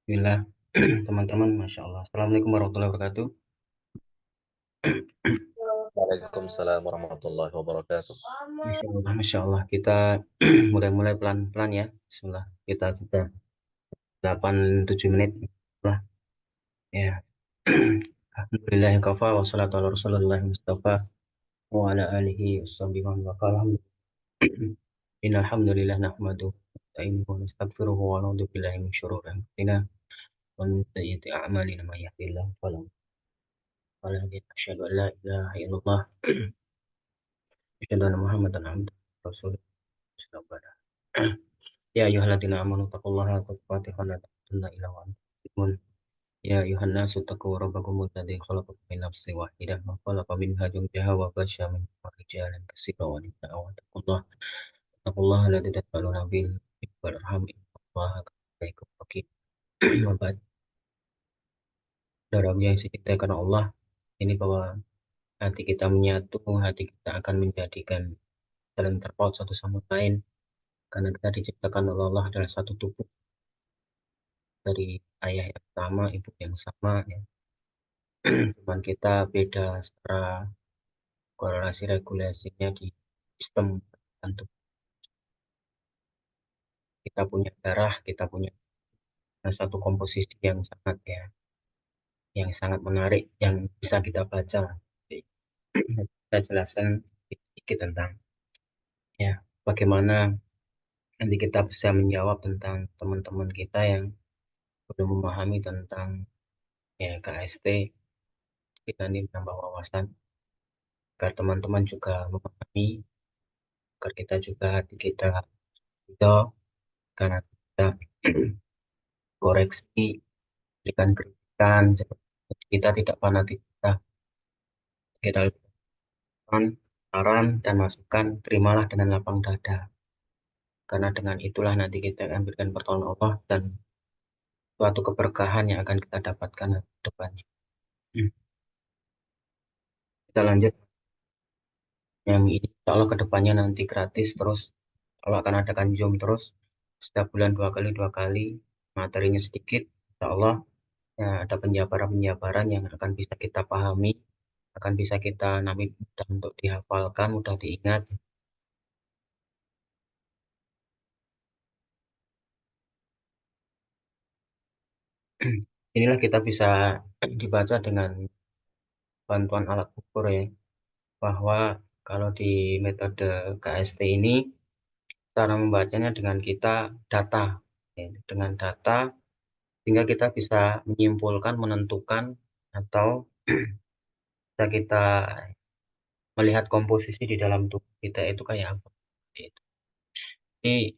Bismillah, teman-teman, Masya Allah. Assalamualaikum warahmatullahi wabarakatuh. Waalaikumsalam warahmatullahi wabarakatuh. Masya Allah. Kita mulai pelan-pelan ya. Bismillah. Kita sudah 8-7 menit. Lah, ya. Alhamdulillah yang kafa wa salatu ala rasulullah mustafa wa ala alihi wa sahbihi wa man wala. Innal hamdalillah nahmaduhu wa nasta'inuhu wa nastaghfiruhu wa na'udzu billahi min syururi anfusina wa min sayyiati a'malina may yahdihillahu fala mudilla lahu wa man yudlil asyhadu an la ilaha illallah asyhadu anna Muhammadan abduhu wa rasuluh. Ya ayyuhalladzina amanu taqullaha haqqa tuqatih wa la tamutunna illa wa antum muslimun. Ya ayyuhan nasu taqu rabbakum alladzi khalaqakum min nafsin wahidah wa khalaqa minha zawjaha wa bashsha minhuma rijalan katsiran wa nisaa wa taqullaha alladzi tasaaluna bihi wal arham innallaha kana alaikum raqib. Wa ba'd. Saudara yang dicintai karena Allah, ini bahwa hati kita menyatu, hati kita akan menjadikan saling terpaut satu sama lain karena kita diciptakan oleh Allah adalah satu tubuh dari ayah yang sama, ibu yang sama, ya. Cuman kita beda secara korelasi regulasinya di sistem tertentu. Kita punya darah, kita punya satu komposisi yang sangat menarik, yang bisa kita baca. Jadi, saya jelaskan sedikit tentang ya bagaimana nanti kita bisa menjawab tentang teman-teman kita yang belum memahami tentang ya KST. Kita ini menambah wawasan agar teman-teman juga memahami, agar kita juga hati kita itu karena kita koreksi, berikan kritikan, jadi kita tidak fanatik, kita lakukan saran dan masukan, terimalah dengan lapang dada, karena dengan itulah nanti kita akan berikan pertolongan Allah dan suatu keberkahan yang akan kita dapatkan ke depannya. Kita lanjut yang ini, insya Allah ke depannya nanti gratis terus, Allah akan adakan Zoom terus setiap bulan dua kali, materinya sedikit, insya Allah. Ya, ada penjabaran-penjabaran yang akan bisa kita pahami, akan bisa kita mudah untuk dihafalkan, mudah diingat. Inilah kita bisa dibaca dengan bantuan alat ukur ya, bahwa kalau di metode KST ini, cara membacanya dengan kita data, ya, dengan data, sehingga kita bisa menyimpulkan, menentukan, atau bisa kita melihat komposisi di dalam tubuh kita itu kayak apa. Itu. Ini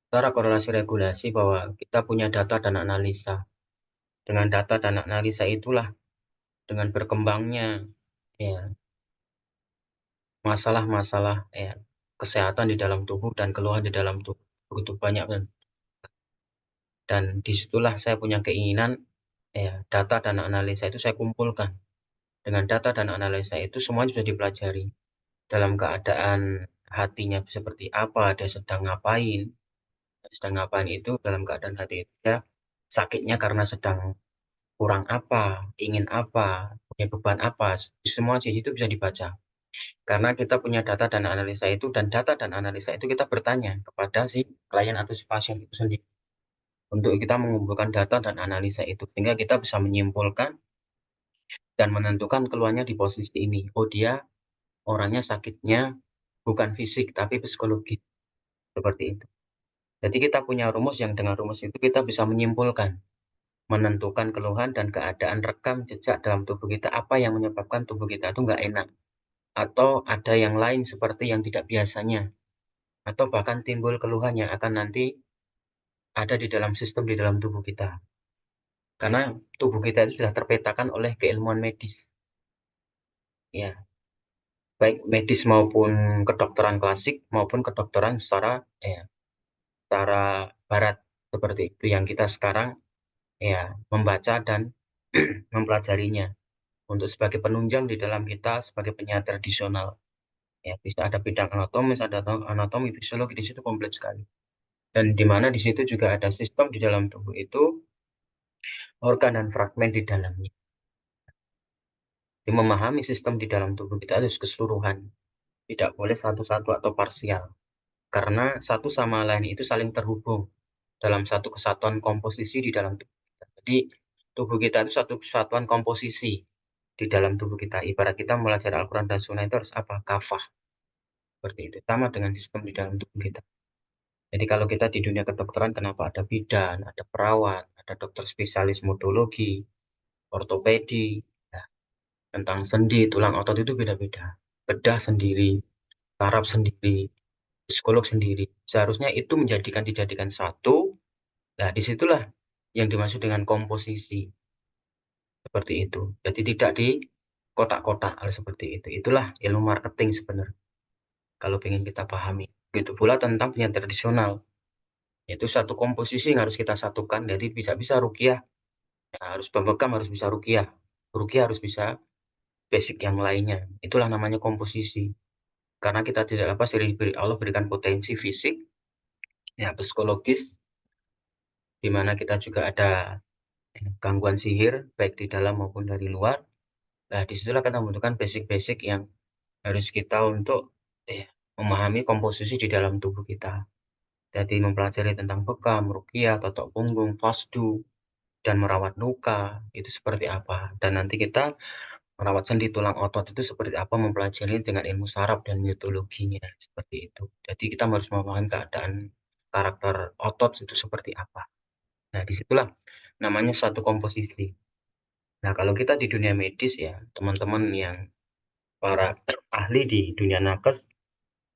secara korelasi regulasi bahwa kita punya data dan analisa. Dengan data dan analisa itulah, dengan berkembangnya ya masalah-masalah ya kesehatan di dalam tubuh dan keluhan di dalam tubuh begitu banyak, dan disitulah saya punya keinginan ya data dan analisa itu saya kumpulkan. Dengan data dan analisa itu semuanya bisa dipelajari dalam keadaan hatinya seperti apa, dia sedang ngapain itu dalam keadaan hati itu ya sakitnya karena sedang kurang apa, ingin apa, punya beban apa, semua sih itu bisa dibaca. Karena kita punya data dan analisa itu, dan data dan analisa itu kita bertanya kepada si klien atau si pasien itu sendiri. Untuk kita mengumpulkan data dan analisa itu, sehingga kita bisa menyimpulkan dan menentukan keluarnya di posisi ini. Oh, dia orangnya sakitnya bukan fisik, tapi psikologis. Seperti itu. Jadi kita punya rumus yang dengan rumus itu kita bisa menyimpulkan, menentukan keluhan dan keadaan rekam jejak dalam tubuh kita, apa yang menyebabkan tubuh kita itu nggak enak. Atau ada yang lain seperti yang tidak biasanya. Atau bahkan timbul keluhan yang akan nanti ada di dalam sistem di dalam tubuh kita. Karena tubuh kita itu sudah terpetakan oleh keilmuan medis. Ya, baik medis maupun kedokteran klasik maupun kedokteran secara barat, seperti itu yang kita sekarang ya membaca dan mempelajarinya untuk sebagai penunjang di dalam kita sebagai penyiar tradisional. Ya, bisa ada bidang anatomis, ada anatomi, fisiologi, di situ komplit sekali. Dan di mana di situ juga ada sistem di dalam tubuh itu organ dan fragmen di dalamnya. Jadi memahami sistem di dalam tubuh kita harus keseluruhan, tidak boleh satu-satu atau parsial. Karena satu sama lain itu saling terhubung dalam satu kesatuan komposisi di dalam tubuh kita. Jadi tubuh kita itu satu kesatuan komposisi di dalam tubuh kita. Ibarat kita belajar Al-Quran dan Sunnah itu harus apa? Kafah. Seperti itu. Sama dengan sistem di dalam tubuh kita. Jadi kalau kita di dunia kedokteran, kenapa ada bidan, ada perawat, ada dokter spesialis modologi, ortopedi, ya, tentang sendi, tulang otot itu beda-beda. Bedah sendiri, saraf sendiri, psikolog sendiri. Seharusnya itu dijadikan satu. Nah, disitulah yang dimaksud dengan komposisi seperti itu. Jadi tidak di kotak-kotak hal seperti itu. Itulah ilmu marketing sebenarnya. Kalau ingin kita pahami. Begitu pula tentang penyanyi tradisional. Itu satu komposisi yang harus kita satukan. Jadi bisa-bisa rukiah. Ya, harus pembekam harus bisa rukiah. Rukiah harus bisa basic yang lainnya. Itulah namanya komposisi. Karena kita tidak lepas dari Allah berikan potensi fisik, ya psikologis, di mana kita juga ada gangguan sihir, baik di dalam maupun dari luar. Nah, disitulah kita membutuhkan basic-basic yang harus kita untuk memahami komposisi di dalam tubuh kita. Jadi mempelajari tentang bekam, ruqyah, totok punggung, fasdu, dan merawat luka, itu seperti apa. Dan nanti kita merawat sendi tulang otot itu seperti apa, mempelajari dengan ilmu saraf dan mitologinya, seperti itu. Jadi kita harus memahami keadaan karakter otot itu seperti apa. Nah, disitulah namanya satu komposisi. Nah, kalau kita di dunia medis ya, teman-teman yang para ahli di dunia nakes,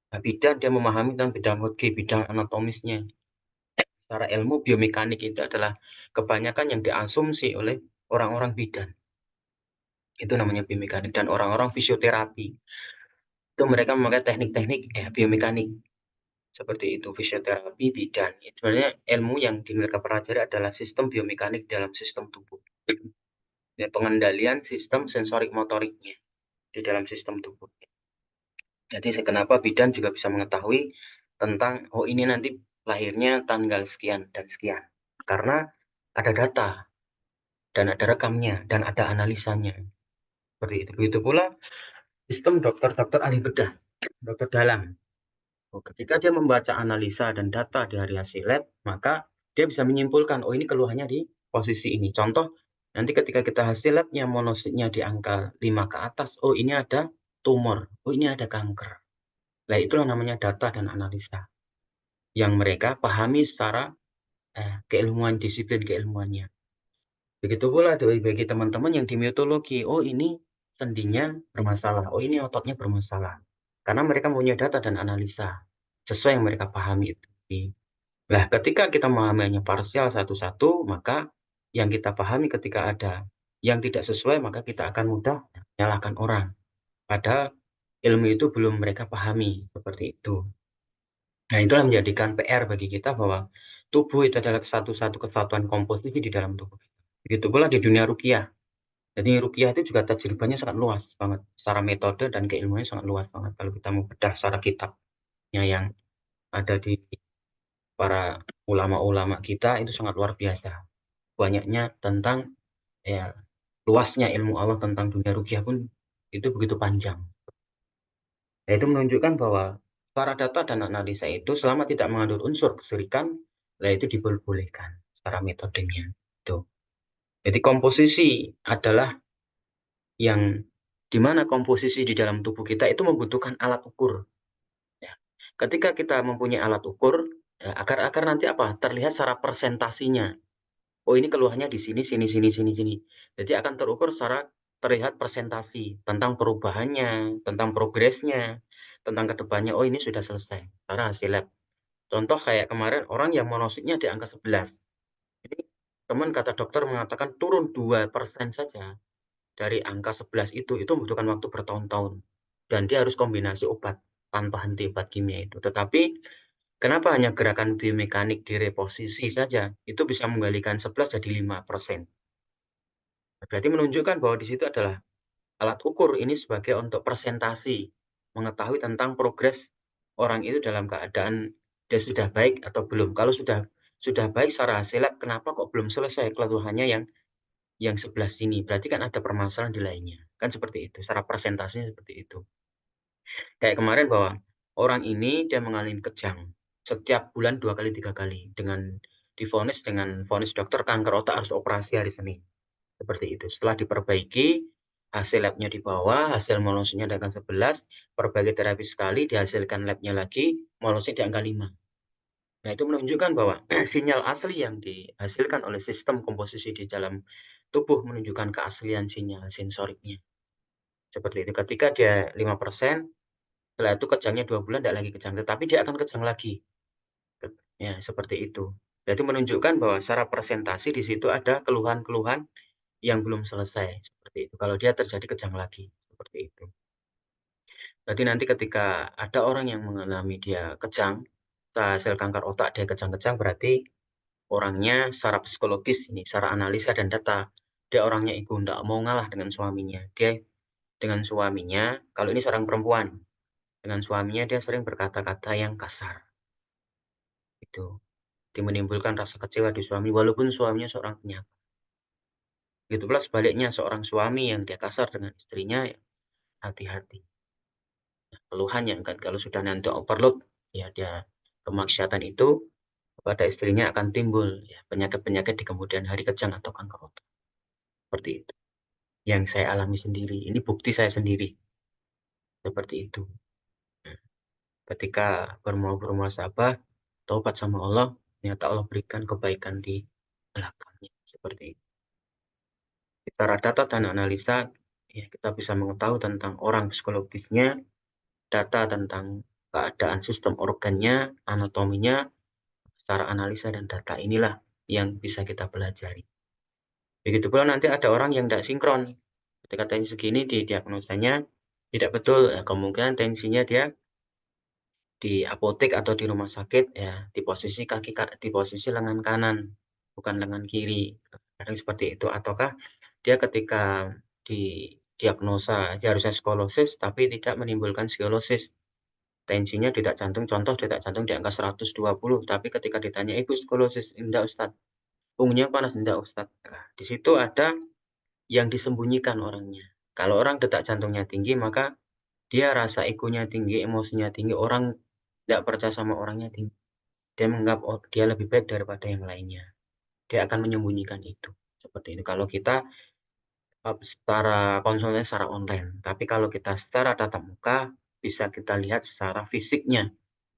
nah, bidan dia memahami tentang bidang Hodgkin, bidang anatomisnya. Secara ilmu biomekanik itu adalah kebanyakan yang diasumsi oleh orang-orang bidan. Itu namanya biomekanik dan orang-orang fisioterapi. Itu mereka memakai teknik-teknik biomekanik seperti itu, fisioterapi bidan. Sebenarnya ilmu yang mereka pelajari adalah sistem biomekanik dalam sistem tubuh. Ya, pengendalian sistem sensorik motoriknya di dalam sistem tubuh. Jadi kenapa bidan juga bisa mengetahui tentang, oh ini nanti lahirnya tanggal sekian dan sekian. Karena ada data dan ada rekamnya dan ada analisanya. Seperti itu. Begitu pula sistem dokter-dokter ahli bedah, dokter dalam. Oh, ketika dia membaca analisa dan data dari hasil lab, maka dia bisa menyimpulkan, oh ini keluhannya di posisi ini. Contoh, nanti ketika kita hasil labnya monositnya di angka 5 ke atas, oh ini ada tumor, oh ini ada kanker. Nah, itulah namanya data dan analisa yang mereka pahami secara keilmuan, disiplin keilmuannya. Begitu pula bagi teman-teman yang di mitologi, oh ini sendinya bermasalah, oh ini ototnya bermasalah. Karena mereka punya data dan analisa sesuai yang mereka pahami itu. Nah, ketika kita memahaminya parsial satu-satu, maka yang kita pahami ketika ada yang tidak sesuai, maka kita akan mudah menyalahkan orang. Padahal ilmu itu belum mereka pahami, seperti itu. Nah, itulah menjadikan PR bagi kita bahwa tubuh itu adalah satu-satu kesatuan komposisi di dalam tubuh. Begitu pula di dunia rukiah. Jadi rukiah itu juga tajribahnya sangat luas banget. Secara metode dan keilmuannya sangat luas banget. Kalau kita mau bedah secara kitabnya yang ada di para ulama-ulama kita itu sangat luar biasa. Banyaknya tentang ya luasnya ilmu Allah tentang dunia rukiah pun itu begitu panjang. Nah, itu menunjukkan bahwa para data dan analisa itu selama tidak mengandung unsur kesyirikan, nah itu diperbolehkan secara metodenya. Tuh. Jadi komposisi adalah yang dimana komposisi di dalam tubuh kita itu membutuhkan alat ukur. Ya. Ketika kita mempunyai alat ukur, ya, agar nanti apa? Terlihat secara presentasinya. Oh ini keluhannya di sini, sini, sini, sini, sini. Jadi akan terukur secara terlihat presentasi tentang perubahannya, tentang progresnya, tentang kedepannya. Oh ini sudah selesai karena hasil lab. Contoh kayak kemarin orang yang monositnya di angka 11. Jadi teman kata dokter mengatakan turun 2% saja dari angka 11 itu membutuhkan waktu bertahun-tahun. Dan dia harus kombinasi obat tanpa henti obat kimia itu. Tetapi kenapa hanya gerakan biomekanik direposisi saja? Itu bisa menggalikan 11 jadi 5%. Berarti menunjukkan bahwa di situ adalah alat ukur ini sebagai untuk presentasi, mengetahui tentang progres orang itu dalam keadaan dia sudah baik atau belum. Kalau sudah baik secara hasil lab, kenapa kok belum selesai keluhannya yang yang sebelah sini, berarti kan ada permasalahan di lainnya. Kan seperti itu, secara persentasenya seperti itu. Kayak kemarin bahwa orang ini dia mengalami kejang setiap bulan 2 kali, 3 kali dengan divonis dengan vonis dokter kanker otak harus operasi hari Senin. Seperti itu. Setelah diperbaiki, hasil labnya dibawa, hasil molosnya di angka 11, perbaiki terapi sekali, dihasilkan labnya lagi, molosnya di angka 5. Nah, itu menunjukkan bahwa sinyal asli yang dihasilkan oleh sistem komposisi di dalam tubuh menunjukkan keaslian sinyal sensoriknya. Seperti itu. Ketika dia 5%, setelah itu kejangnya 2 bulan tidak lagi kejang, tetapi dia akan kejang lagi. Ya, seperti itu. Jadi menunjukkan bahwa secara presentasi di situ ada keluhan-keluhan yang belum selesai, seperti itu. Kalau dia terjadi kejang lagi, seperti itu. Berarti nanti ketika ada orang yang mengalami dia kejang, sel kanker otak dia kejang-kejang, berarti orangnya secara psikologis ini, secara analisa dan data, dia orangnya ego, enggak mau ngalah dengan suaminya. Dia dengan suaminya, kalau ini seorang perempuan, dengan suaminya dia sering berkata-kata yang kasar. Itu. Dia menimbulkan rasa kecewa di suami, walaupun suaminya seorang penyakit. Begitu pula sebaliknya, seorang suami yang dia kasar dengan istrinya, ya hati-hati. Keluhan yang kan kalau sudah nanti overload, ya dia kemaksiatan itu pada istrinya akan timbul ya, penyakit-penyakit di kemudian hari kejang atau kanker otak. Seperti itu. Yang saya alami sendiri. Ini bukti saya sendiri. Seperti itu. Nah, ketika bermuasabah, taubat sama Allah, ternyata Allah berikan kebaikan di belakangnya. Seperti itu. Secara data dan analisa, ya, kita bisa mengetahui tentang orang psikologisnya, data tentang keadaan sistem organnya, anatominya, secara analisa dan data inilah yang bisa kita pelajari. Begitu pula nanti ada orang yang tidak sinkron. Ketika tensi segini di diagnosanya tidak betul, ya, kemungkinan tensinya dia di apotek atau di rumah sakit ya di posisi di posisi lengan kanan, bukan lengan kiri. Kadang seperti itu. Ataukah dia ketika di diagnosa dia harusnya skolosis tapi tidak menimbulkan skolosis. Tensinya detak jantung, contoh detak jantung di angka 120, tapi ketika ditanya, "Ibu skolosis?" "Enggak, Ustadz." "Punggungnya panas?" "Enggak, Ustadz." Nah, di situ ada yang disembunyikan orangnya. Kalau orang detak jantungnya tinggi, maka dia rasa egonya tinggi, emosinya tinggi, orang tidak percaya sama orangnya tinggi. Dia menganggap, oh, dia lebih baik daripada yang lainnya. Dia akan menyembunyikan itu. Seperti itu. Kalau kita secara konsultasi secara online. Tapi kalau kita secara tatap muka, bisa kita lihat secara fisiknya.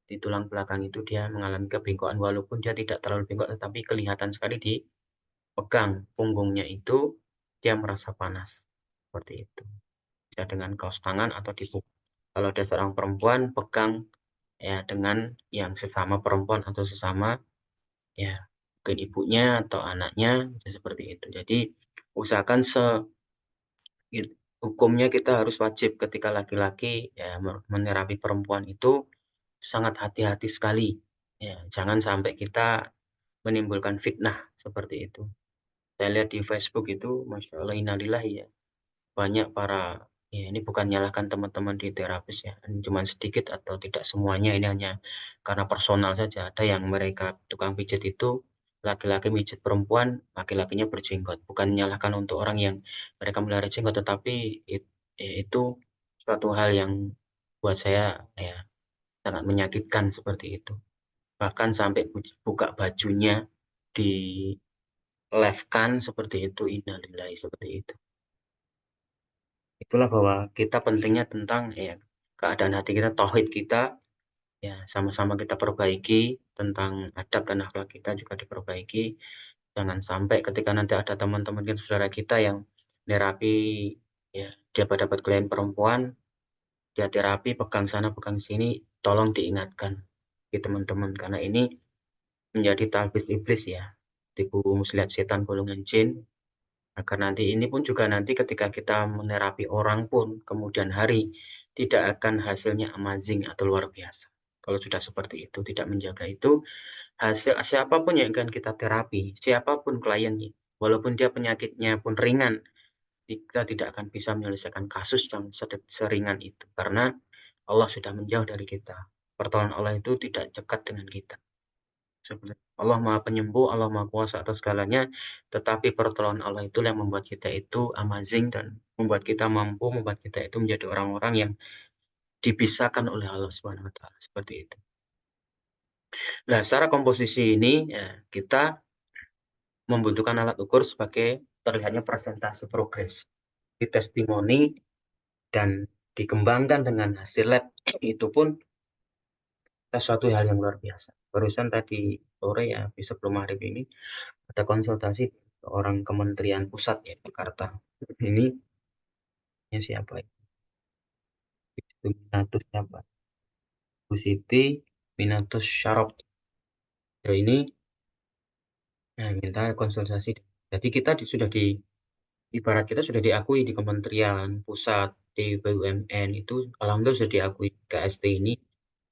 Di tulang belakang itu dia mengalami kebengkokan walaupun dia tidak terlalu bengkok tetapi kelihatan sekali dipegang punggungnya itu dia merasa panas seperti itu bisa dengan kaos tangan atau dipukul kalau ada seorang perempuan pegang ya dengan yang sesama perempuan atau sesama ya mungkin ibunya atau anaknya bisa seperti itu jadi usahakan hukumnya kita harus wajib ketika laki-laki ya menerapi perempuan itu sangat hati-hati sekali. Ya, jangan sampai kita menimbulkan fitnah seperti itu. Saya lihat di Facebook itu, Masya Allah, innalillahi ya. Banyak para, ya ini bukan nyalahkan teman-teman di terapis ya. Ini cuma sedikit atau tidak semuanya, ini hanya karena personal saja. Ada yang mereka tukang pijat itu, laki-laki pijat perempuan, laki-lakinya berjenggot. Bukan menyalahkan untuk orang yang mereka melihara jenggot, tetapi itu suatu hal yang buat saya ya sangat menyakitkan seperti itu. Bahkan sampai buka bajunya di live-kan seperti itu, innalillahi seperti itu. Itulah bahwa kita pentingnya tentang ya keadaan hati kita, tauhid kita, ya sama-sama kita perbaiki tentang adab dan akhlak kita juga diperbaiki. Jangan sampai ketika nanti ada teman-teman kita, saudara kita yang terapi, ya dia dapat klien perempuan, dia terapi pegang sana pegang sini, tolong diingatkan di teman-teman karena ini menjadi talbis iblis ya, tipu muslihat setan golongan jin, agar nanti ini pun juga nanti ketika kita menerapi orang pun kemudian hari tidak akan hasilnya amazing atau luar biasa. Kalau sudah seperti itu, tidak menjaga itu, hasil siapapun yang akan kita terapi, siapapun kliennya, walaupun dia penyakitnya pun ringan, kita tidak akan bisa menyelesaikan kasus yang seringan itu karena Allah sudah menjauh dari kita. Pertolongan Allah itu tidak dekat dengan kita. Seperti Allah Maha Penyembuh, Allah Maha Kuasa atas segalanya, tetapi pertolongan Allah itu yang membuat kita itu amazing dan membuat kita mampu, membuat kita itu menjadi orang-orang yang dipisahkan oleh Allah Subhanahu wa taala seperti itu. Nah, secara komposisi ini ya, kita membutuhkan alat ukur sebagai terlihatnya persentase progres di testimoni dan dikembangkan dengan hasil lab itu pun sesuatu hal yang luar biasa. Barusan tadi sore ya, sebelum maghrib ini ada konsultasi orang Kementerian Pusat ya Jakarta. Ini ya siapa ya? Itu Minatus siapa? Bu Siti Minatus Syarop. Ya, ini minta konsultasi. Jadi kita sudah ibarat kita sudah diakui di Kementerian Pusat, di BUMN itu, alhamdulillah sudah diakui KST ini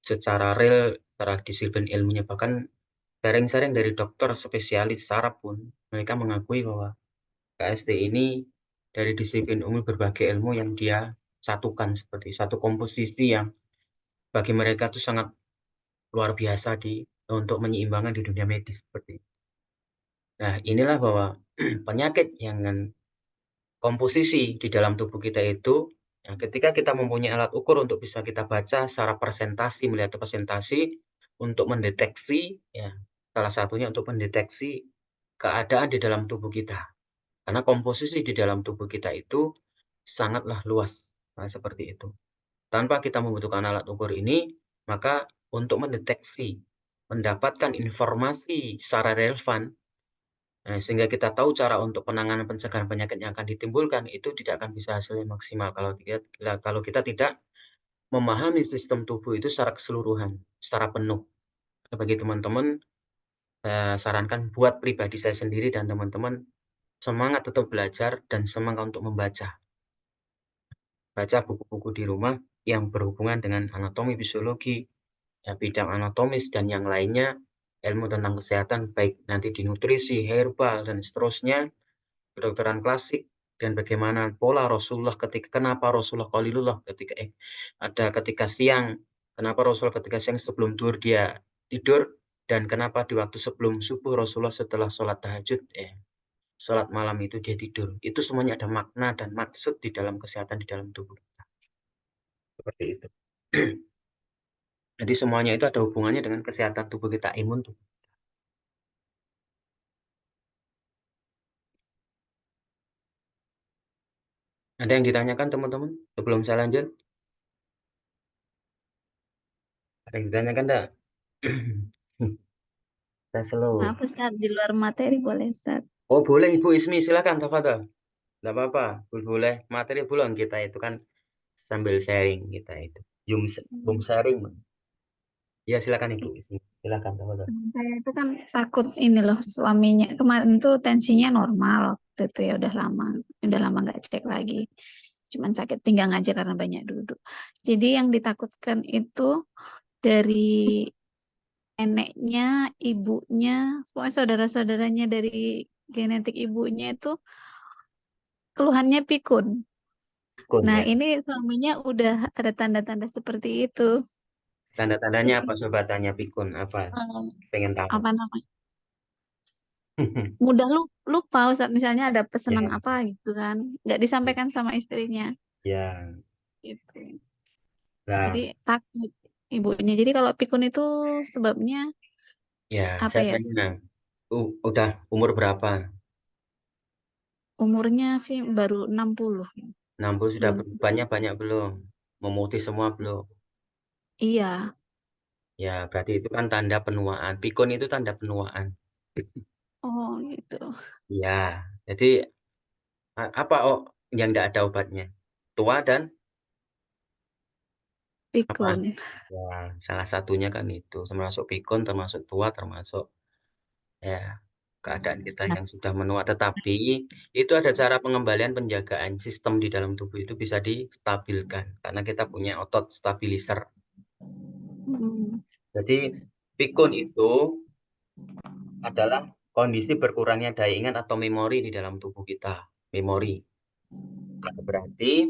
secara real, secara disiplin ilmunya. Bahkan sering-sering dari dokter spesialis saraf pun mereka mengakui bahwa KST ini dari disiplin umum berbagai ilmu yang dia satukan seperti satu komposisi yang bagi mereka itu sangat luar biasa untuk menyeimbangkan di dunia medis seperti itu. Nah, inilah bahwa penyakit yang komposisi di dalam tubuh kita itu, ya, ketika kita mempunyai alat ukur untuk bisa kita baca secara presentasi, melihat presentasi untuk mendeteksi, ya, salah satunya untuk mendeteksi keadaan di dalam tubuh kita. Karena komposisi di dalam tubuh kita itu sangatlah luas, nah, seperti itu. Tanpa kita membutuhkan alat ukur ini, maka untuk mendeteksi, mendapatkan informasi secara relevan, nah, sehingga kita tahu cara untuk penanganan pencegahan penyakit yang akan ditimbulkan, itu tidak akan bisa hasilnya maksimal kalau kita tidak memahami sistem tubuh itu secara keseluruhan, secara penuh. Bagi teman-teman, saya sarankan buat pribadi saya sendiri dan teman-teman semangat untuk belajar dan semangat untuk membaca. Baca buku-buku di rumah yang berhubungan dengan anatomi, fisiologi, ya, bidang anatomis dan yang lainnya, ilmu tentang kesehatan, baik nanti di nutrisi, herbal, dan seterusnya, kedokteran klasik, dan bagaimana pola Rasulullah kenapa Rasulullah Qalilullah ketika siang, kenapa Rasulullah ketika siang sebelum tidur dia tidur, dan kenapa di waktu sebelum subuh Rasulullah setelah sholat tahajud, sholat malam itu dia tidur. Itu semuanya ada makna dan maksud di dalam kesehatan di dalam tubuh. Seperti itu. Jadi semuanya itu ada hubungannya dengan kesehatan tubuh kita, imun tubuh. Ada yang ditanyakan teman-teman sebelum saya lanjut? Ada yang ditanyakan enggak? Saya slow. Maaf Ustaz, di luar materi boleh Ustaz. Oh boleh Ibu Ismi, silakan tafadhol. Enggak apa-apa, boleh. Materi belum kita itu kan sambil sharing kita itu. Zoom sharing. Ya silakan Ibu Ismi, silakan tafadhol. Saya itu kan takut ini loh, suaminya kemarin tuh tensinya normal waktu itu, ya udah lama nggak cek lagi. Cuman sakit pinggang aja karena banyak duduk. Jadi yang ditakutkan itu dari neneknya, ibunya, pokoknya saudara-saudaranya dari genetik ibunya itu keluhannya pikun. Kun Nah, ya. ini suaminya udah ada tanda-tanda seperti itu. Tanda-tandanya Terus apa sobat tanya pikun apa? Pengen tahu. apa namanya? Mudah lupa Ustaz, misalnya ada pesanan Ya, apa gitu kan, nggak disampaikan sama istrinya ya. gitu. Jadi Nah, takut ibunya. Jadi kalau pikun itu sebabnya ya, apa saya ya? tanya, udah umur berapa? Umurnya sih baru 60. 60 sudah Belum. bebannya banyak belum? Memutih semua belum? Iya. Ya, berarti itu kan tanda penuaan. Pikun itu tanda penuaan. Oh gitu. Ya, jadi apa yang tidak ada obatnya? Tua dan apa? Pikun. Ya, salah satunya kan itu, termasuk pikun, termasuk tua, termasuk ya keadaan kita Nah, yang sudah menua. Tetapi itu ada cara pengembalian penjagaan sistem di dalam tubuh itu bisa distabilkan karena kita punya otot stabilizer. hmm, Jadi pikun itu adalah kondisi berkurangnya daya ingat atau memori di dalam tubuh kita. Memori. Nah, berarti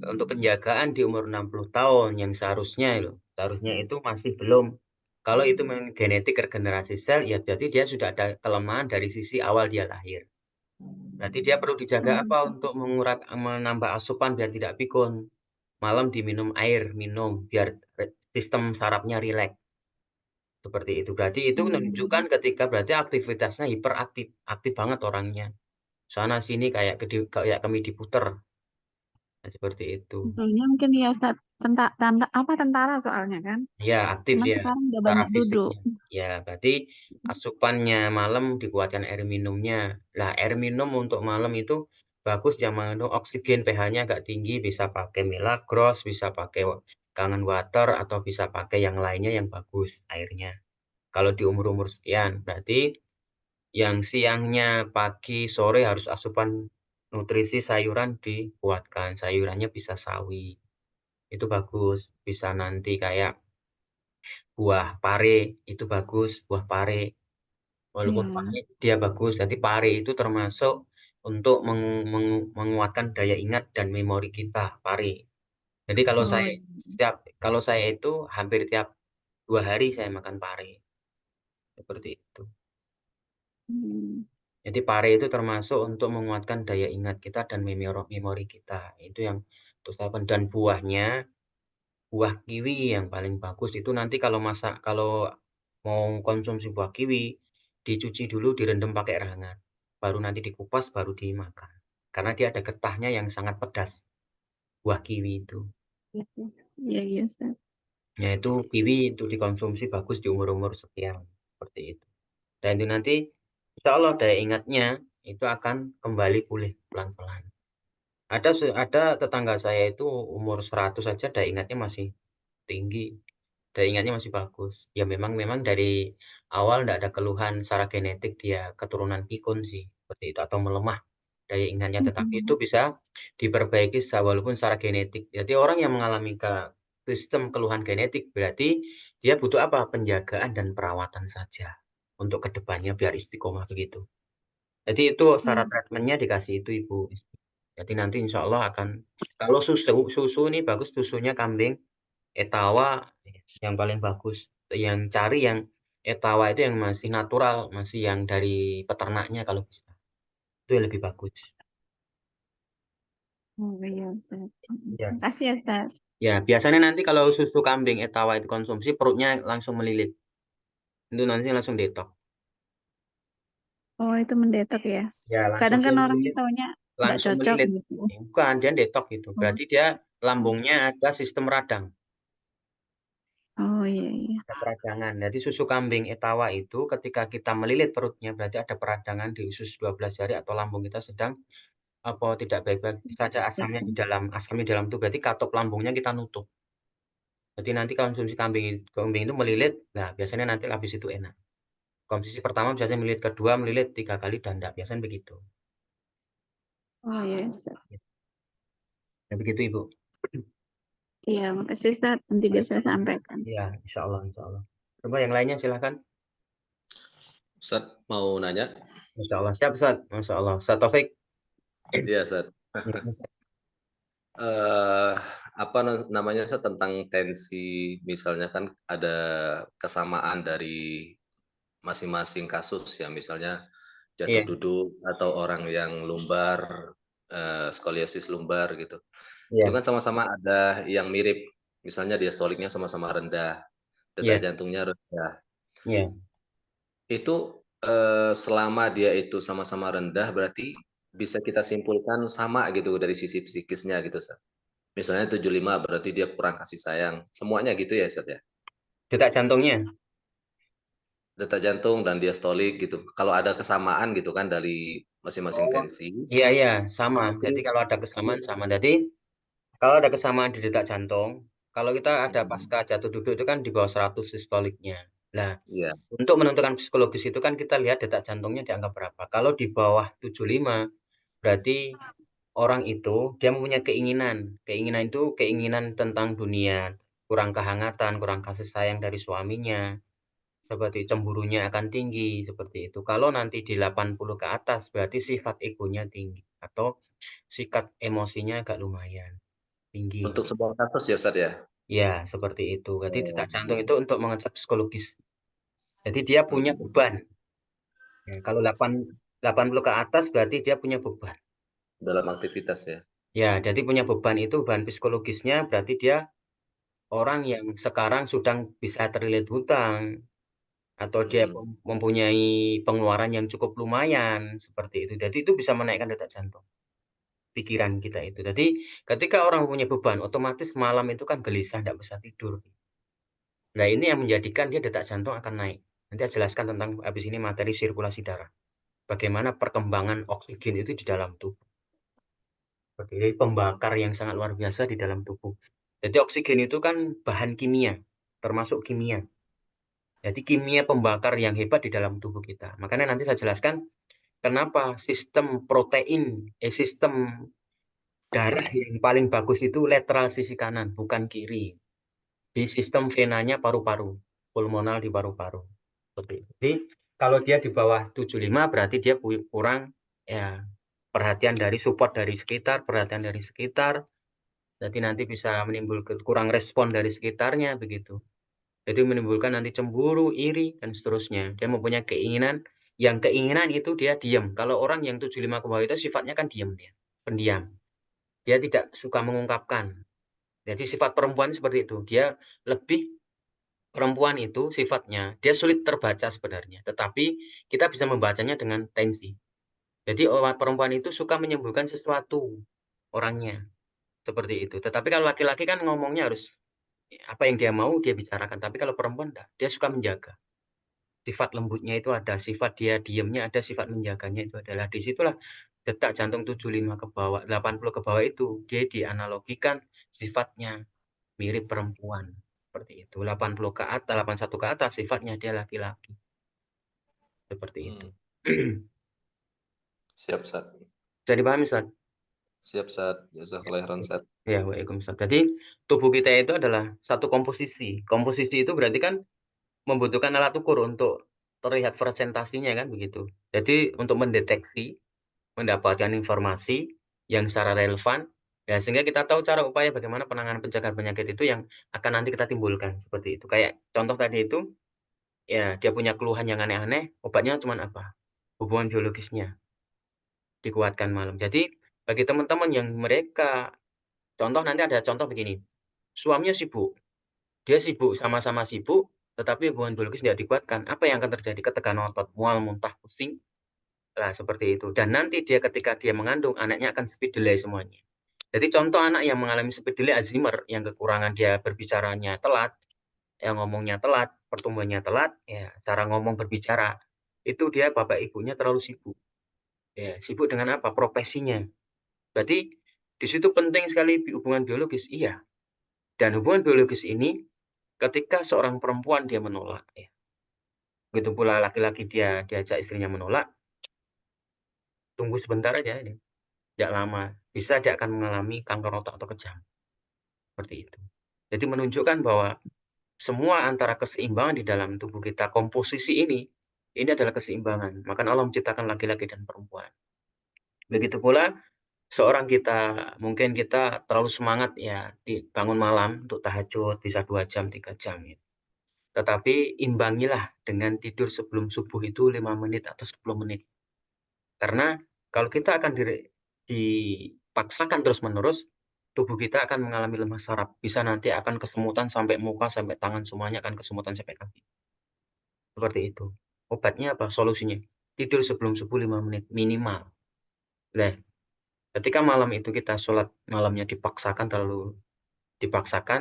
untuk penjagaan di umur 60 tahun yang seharusnya itu masih belum Kalau itu memang genetik regenerasi sel, ya berarti dia sudah ada kelemahan dari sisi awal dia lahir. Berarti dia perlu dijaga apa untuk menambah asupan biar tidak pikun. Malam diminum air, minum biar sistem sarafnya rileks. Seperti itu. Berarti itu menunjukkan ketika berarti aktivitasnya hiperaktif, aktif banget orangnya. Sana sini kayak kami diputer. Nah, seperti itu. Contohnya mungkin ya saat tentara soalnya kan. Ya, aktif Cuman dia sekarang udah secara banyak duduk. fisiknya. Ya, berarti asupannya malam dikuatkan air minumnya. Lah, air minum untuk malam itu bagus yang mengandung oksigen, pH-nya agak tinggi, bisa pakai Milagros, bisa pakai Kangen Water, atau bisa pakai yang lainnya yang bagus airnya. Kalau di umur-umur sekian, berarti yang siangnya, pagi, sore harus asupan nutrisi sayuran dikuatkan. Sayurannya bisa sawi. Itu bagus. Bisa nanti kayak buah pare, itu bagus. Buah pare. Walaupun Ya. pahit, dia bagus. Jadi pare itu termasuk untuk menguatkan daya ingat dan memori kita, pare. Jadi Oh, kalau saya itu hampir tiap 2 hari saya makan pare. Seperti itu. hmm. Jadi pare itu termasuk untuk menguatkan daya ingat kita dan memori kita. Itu yang untuk saya dan buah kiwi yang paling bagus itu nanti kalau mau konsumsi buah kiwi dicuci dulu direndam pakai air hangat. Baru nanti dikupas baru dimakan. Karena dia ada getahnya yang sangat pedas buah kiwi itu. Iya, iya, Ustaz. Yaitu kiwi itu dikonsumsi bagus di umur-umur sekian seperti itu. Dan itu nanti insya Allah daya ingatnya itu akan kembali pulih pelan-pelan. Ada tetangga saya itu umur 100 saja daya ingatnya masih tinggi, daya ingatnya masih bagus. Ya memang dari awal tidak ada keluhan secara genetik dia keturunan pikun sih, seperti itu atau melemah daya ingatnya, tetapi itu bisa diperbaiki walaupun secara genetik. Jadi orang yang mengalami sistem keluhan genetik berarti dia butuh apa? Penjagaan dan perawatan saja untuk kedepannya biar istiqomah begitu. Jadi itu syarat treatmentnya dikasih itu Ibu. Jadi nanti insya Allah akan, kalau susu ini bagus, susunya kambing Etawa yang paling bagus. Yang cari yang Etawa itu yang masih natural, masih yang dari peternaknya kalau bisa. Itu yang lebih bagus. Oh, iya, Ustaz. Ya. Makasih ya, Ustaz. Ya, biasanya nanti kalau susu kambing Etawa itu konsumsi perutnya langsung melilit. Itu nanti langsung detok. Oh, itu mendetok ya. Ya, langsung Kadang dia kan orangnya melilit, taunya nggak langsung cocok melilit. gitu. Bukan, dia detok gitu. Oh, Berarti dia lambungnya ada sistem radang. oh iya, iya. Ada peradangan. Jadi susu kambing Etawa itu ketika kita melilit perutnya berarti ada peradangan di usus 12 jari atau lambung kita sedang apa tidak baik-baik saja asam di dalam itu berarti katup lambungnya kita nutup. Jadi nanti konsumsi kambing kambing itu melilit, nah biasanya nanti habis itu enak. Konsumsi pertama biasanya melilit, kedua melilit, 3 kali dan enggak, biasanya begitu. Oh iya, Ustaz. Nah, begitu Ibu. Iya, makasih Ustaz. Nanti biar saya sampaikan. Ya, insya Allah, insya Allah. Coba yang lainnya silakan. Ustaz mau nanya? Insya Allah siap Ustaz. Masya Allah. Ustaz Taufik. Iya, Ustaz. Ya, Ustaz. Eh, apa namanya Ustaz, tentang tensi, misalnya kan ada kesamaan dari masing-masing kasus ya, misalnya jatuh Iya, duduk atau orang yang lumbar, skoliosis lumbar gitu. Itu iya, kan sama-sama ada yang mirip, misalnya diastoliknya sama-sama rendah, detak iya, jantungnya rendah. iya. Itu selama dia itu sama-sama rendah berarti bisa kita simpulkan sama gitu dari sisi psikisnya gitu, Ustaz. Misalnya 75 berarti dia kurang kasih sayang. Semuanya gitu ya, Ustaz ya. Detak jantungnya. Detak jantung dan diastolik gitu. Kalau ada kesamaan gitu kan dari masing-masing Oh, tensi, iya, iya, sama. itu Jadi kalau ada kesamaan sama. Jadi kalau ada kesamaan di detak jantung, kalau kita ada pasca jatuh duduk itu kan di bawah 100 sistoliknya. Nah, iya, untuk menentukan psikologis itu kan kita lihat detak jantungnya di angka berapa. Kalau di bawah 75, berarti orang itu dia mempunyai keinginan. Keinginan itu keinginan tentang dunia, kurang kehangatan, kurang kasih sayang dari suaminya, seperti cemburunya akan tinggi, seperti itu. Kalau nanti di 80 ke atas, berarti sifat egonya tinggi atau sikap emosinya agak lumayan tinggi. untuk semua kasus ya, Ustaz ya. Ya, seperti itu. Jadi detak Oh. jantung itu untuk mengecek psikologis. Jadi dia punya Hmm. beban. Ya, kalau 80 ke atas berarti dia punya beban. Dalam aktivitas ya. Ya, jadi punya beban itu beban psikologisnya berarti dia orang yang sekarang sedang bisa terlilit hutang atau dia Hmm. mempunyai pengeluaran yang cukup lumayan seperti itu. Jadi itu bisa menaikkan detak jantung pikiran kita itu. Jadi ketika orang punya beban, otomatis malam itu kan gelisah, tidak bisa tidur. Nah ini yang menjadikan dia detak jantung akan naik. Nanti saya jelaskan tentang habis ini materi sirkulasi darah. Bagaimana perkembangan oksigen itu di dalam tubuh. Jadi pembakar yang sangat luar biasa di dalam tubuh. Jadi oksigen itu kan bahan kimia, termasuk kimia. Jadi kimia pembakar yang hebat di dalam tubuh kita. Makanya nanti saya jelaskan kenapa sistem darah yang paling bagus itu lateral sisi kanan, bukan kiri. Di sistem venanya paru-paru, pulmonal di paru-paru. Jadi kalau dia di bawah 75 berarti dia kurang ya perhatian dari support dari sekitar, perhatian dari sekitar. Jadi nanti bisa menimbulkan kurang respon dari sekitarnya begitu. Jadi menimbulkan nanti cemburu, iri dan seterusnya. Dia mempunyai keinginan, yang keinginan itu dia diam. Kalau orang yang 75 ke bawah itu sifatnya kan diam dia, pendiam. Dia tidak suka mengungkapkan. Jadi sifat perempuan seperti itu. Dia lebih perempuan itu sifatnya dia sulit terbaca sebenarnya, tetapi kita bisa membacanya dengan tensi. Jadi orang perempuan itu suka menyembuhkan sesuatu orangnya seperti itu. Tetapi kalau laki-laki kan ngomongnya harus apa yang dia mau dia bicarakan. Tapi kalau perempuan enggak, dia suka menjaga. Sifat lembutnya itu ada, sifat dia diamnya ada, sifat menjaganya itu adalah disitulah detak jantung 75 ke bawah, 80 ke bawah itu dia dianalogikan sifatnya mirip perempuan seperti itu. 80 ke atas, 81 ke atas sifatnya dia laki-laki. Seperti itu. Siap, Sat. Jadi dipahami, Ustaz? Siap, Sat. Jazakallah khairan, Sat. Ya, waalaikumsalam. Jadi tubuh kita itu adalah satu komposisi. Komposisi itu berarti kan membutuhkan alat ukur untuk terlihat presentasinya kan begitu. Jadi untuk mendeteksi, mendapatkan informasi yang secara relevan, ya sehingga kita tahu cara upaya bagaimana penanganan pencegahan penyakit itu yang akan nanti kita timbulkan seperti itu. Kayak contoh tadi itu, ya dia punya keluhan yang aneh-aneh, obatnya cuma apa? Hubungan biologisnya dikuatkan malam. Jadi bagi teman-teman yang mereka, contoh nanti ada contoh begini, suaminya sibuk, dia sibuk, sama-sama sibuk, tetapi hubungan biologis tidak dikuatkan. Apa yang akan terjadi? Ketegangan otot, mual, muntah, pusing, lah seperti itu. Dan nanti dia ketika dia mengandung, anaknya akan speed delay semuanya. Jadi contoh anak yang mengalami speed delay Alzheimer, yang kekurangan dia berbicaranya telat, yang ngomongnya telat, pertumbuhannya telat, ya cara ngomong berbicara, itu dia bapak ibunya terlalu sibuk. Ya, sibuk dengan apa? Profesinya. Berarti di situ penting sekali hubungan biologis, iya. Dan hubungan biologis ini ketika seorang perempuan dia menolak, ya. Begitu pula laki-laki dia diajak istrinya menolak, tunggu sebentar aja ini. Tidak lama, bisa dia akan mengalami kanker otak atau kejang. Seperti itu. Jadi menunjukkan bahwa semua antara keseimbangan di dalam tubuh kita, komposisi ini adalah keseimbangan. Maka Allah menciptakan laki-laki dan perempuan. Begitu pula seorang kita, mungkin kita terlalu semangat ya bangun malam untuk tahajud, bisa 2 jam, 3 jam. Ya. Tetapi imbangilah dengan tidur sebelum subuh itu 5 menit atau 10 menit. Karena kalau kita akan dipaksakan terus-menerus, tubuh kita akan mengalami lemah saraf. Bisa nanti akan kesemutan sampai muka, sampai tangan, semuanya akan kesemutan sampai kaki. Seperti itu. Obatnya apa? Solusinya? Tidur sebelum subuh 5 menit minimal. Nah, ketika malam itu kita sholat malamnya dipaksakan,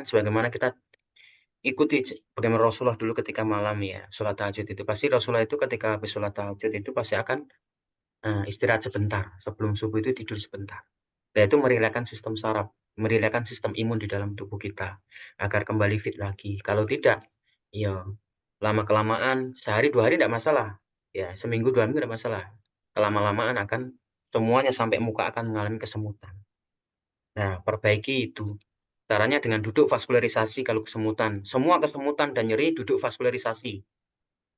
sebagaimana kita ikuti bagaimana Rasulullah dulu ketika malam ya, sholat tahajud itu. Pasti Rasulullah itu ketika habis sholat tahajud itu pasti akan istirahat sebentar. Sebelum subuh itu tidur sebentar. Dan itu merilekskan sistem saraf, merilekskan sistem imun di dalam tubuh kita agar kembali fit lagi. Kalau tidak, ya lama-kelamaan sehari 2 hari tidak masalah. Ya, seminggu 2 minggu tidak masalah. Kelama-lamaan akan semuanya sampai muka akan mengalami kesemutan. Nah, perbaiki itu. Caranya dengan duduk vaskularisasi kalau kesemutan. Semua kesemutan dan nyeri duduk vaskularisasi.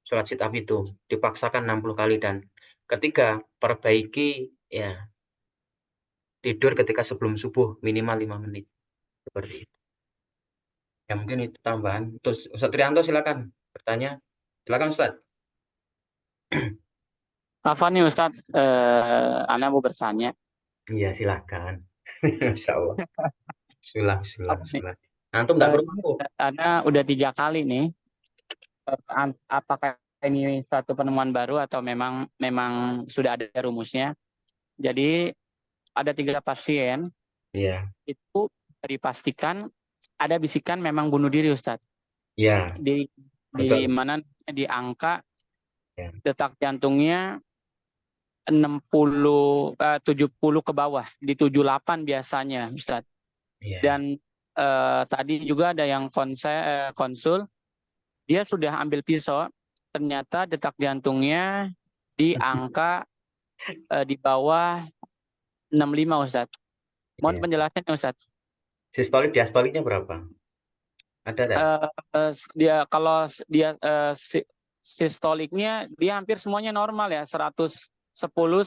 Sholat sit up itu dipaksakan 60 kali dan ketiga, perbaiki ya tidur ketika sebelum subuh minimal 5 menit. Seperti itu. Ya mungkin itu tambahan. Terus Ustadz Trianto silakan bertanya. Silakan Ustadz. Apa nih Ustadz, Ana mau bertanya. Iya silakan. Masya Allah. Sulah, sulah, Apa nih? sulah. Antum nggak perlu Ini aku. Ana udah 3 kali nih. Apakah ini satu penemuan baru atau memang sudah ada rumusnya? Jadi ada 3 pasien Iya, itu dipastikan ada bisikan memang bunuh diri Ustadz. iya, Di betul. mana di angka Ya, detak jantungnya 70 ke bawah, di 78 biasanya Ustadz. iya. Dan tadi juga ada yang konsul, dia sudah ambil pisau, ternyata detak jantungnya di angka di bawah 65 Ustadz. Mohon Iya. penjelasannya Ustadz. Sistolik, diastoliknya berapa? Ada tak? Dia kalau dia sistoliknya dia hampir semuanya normal ya, 110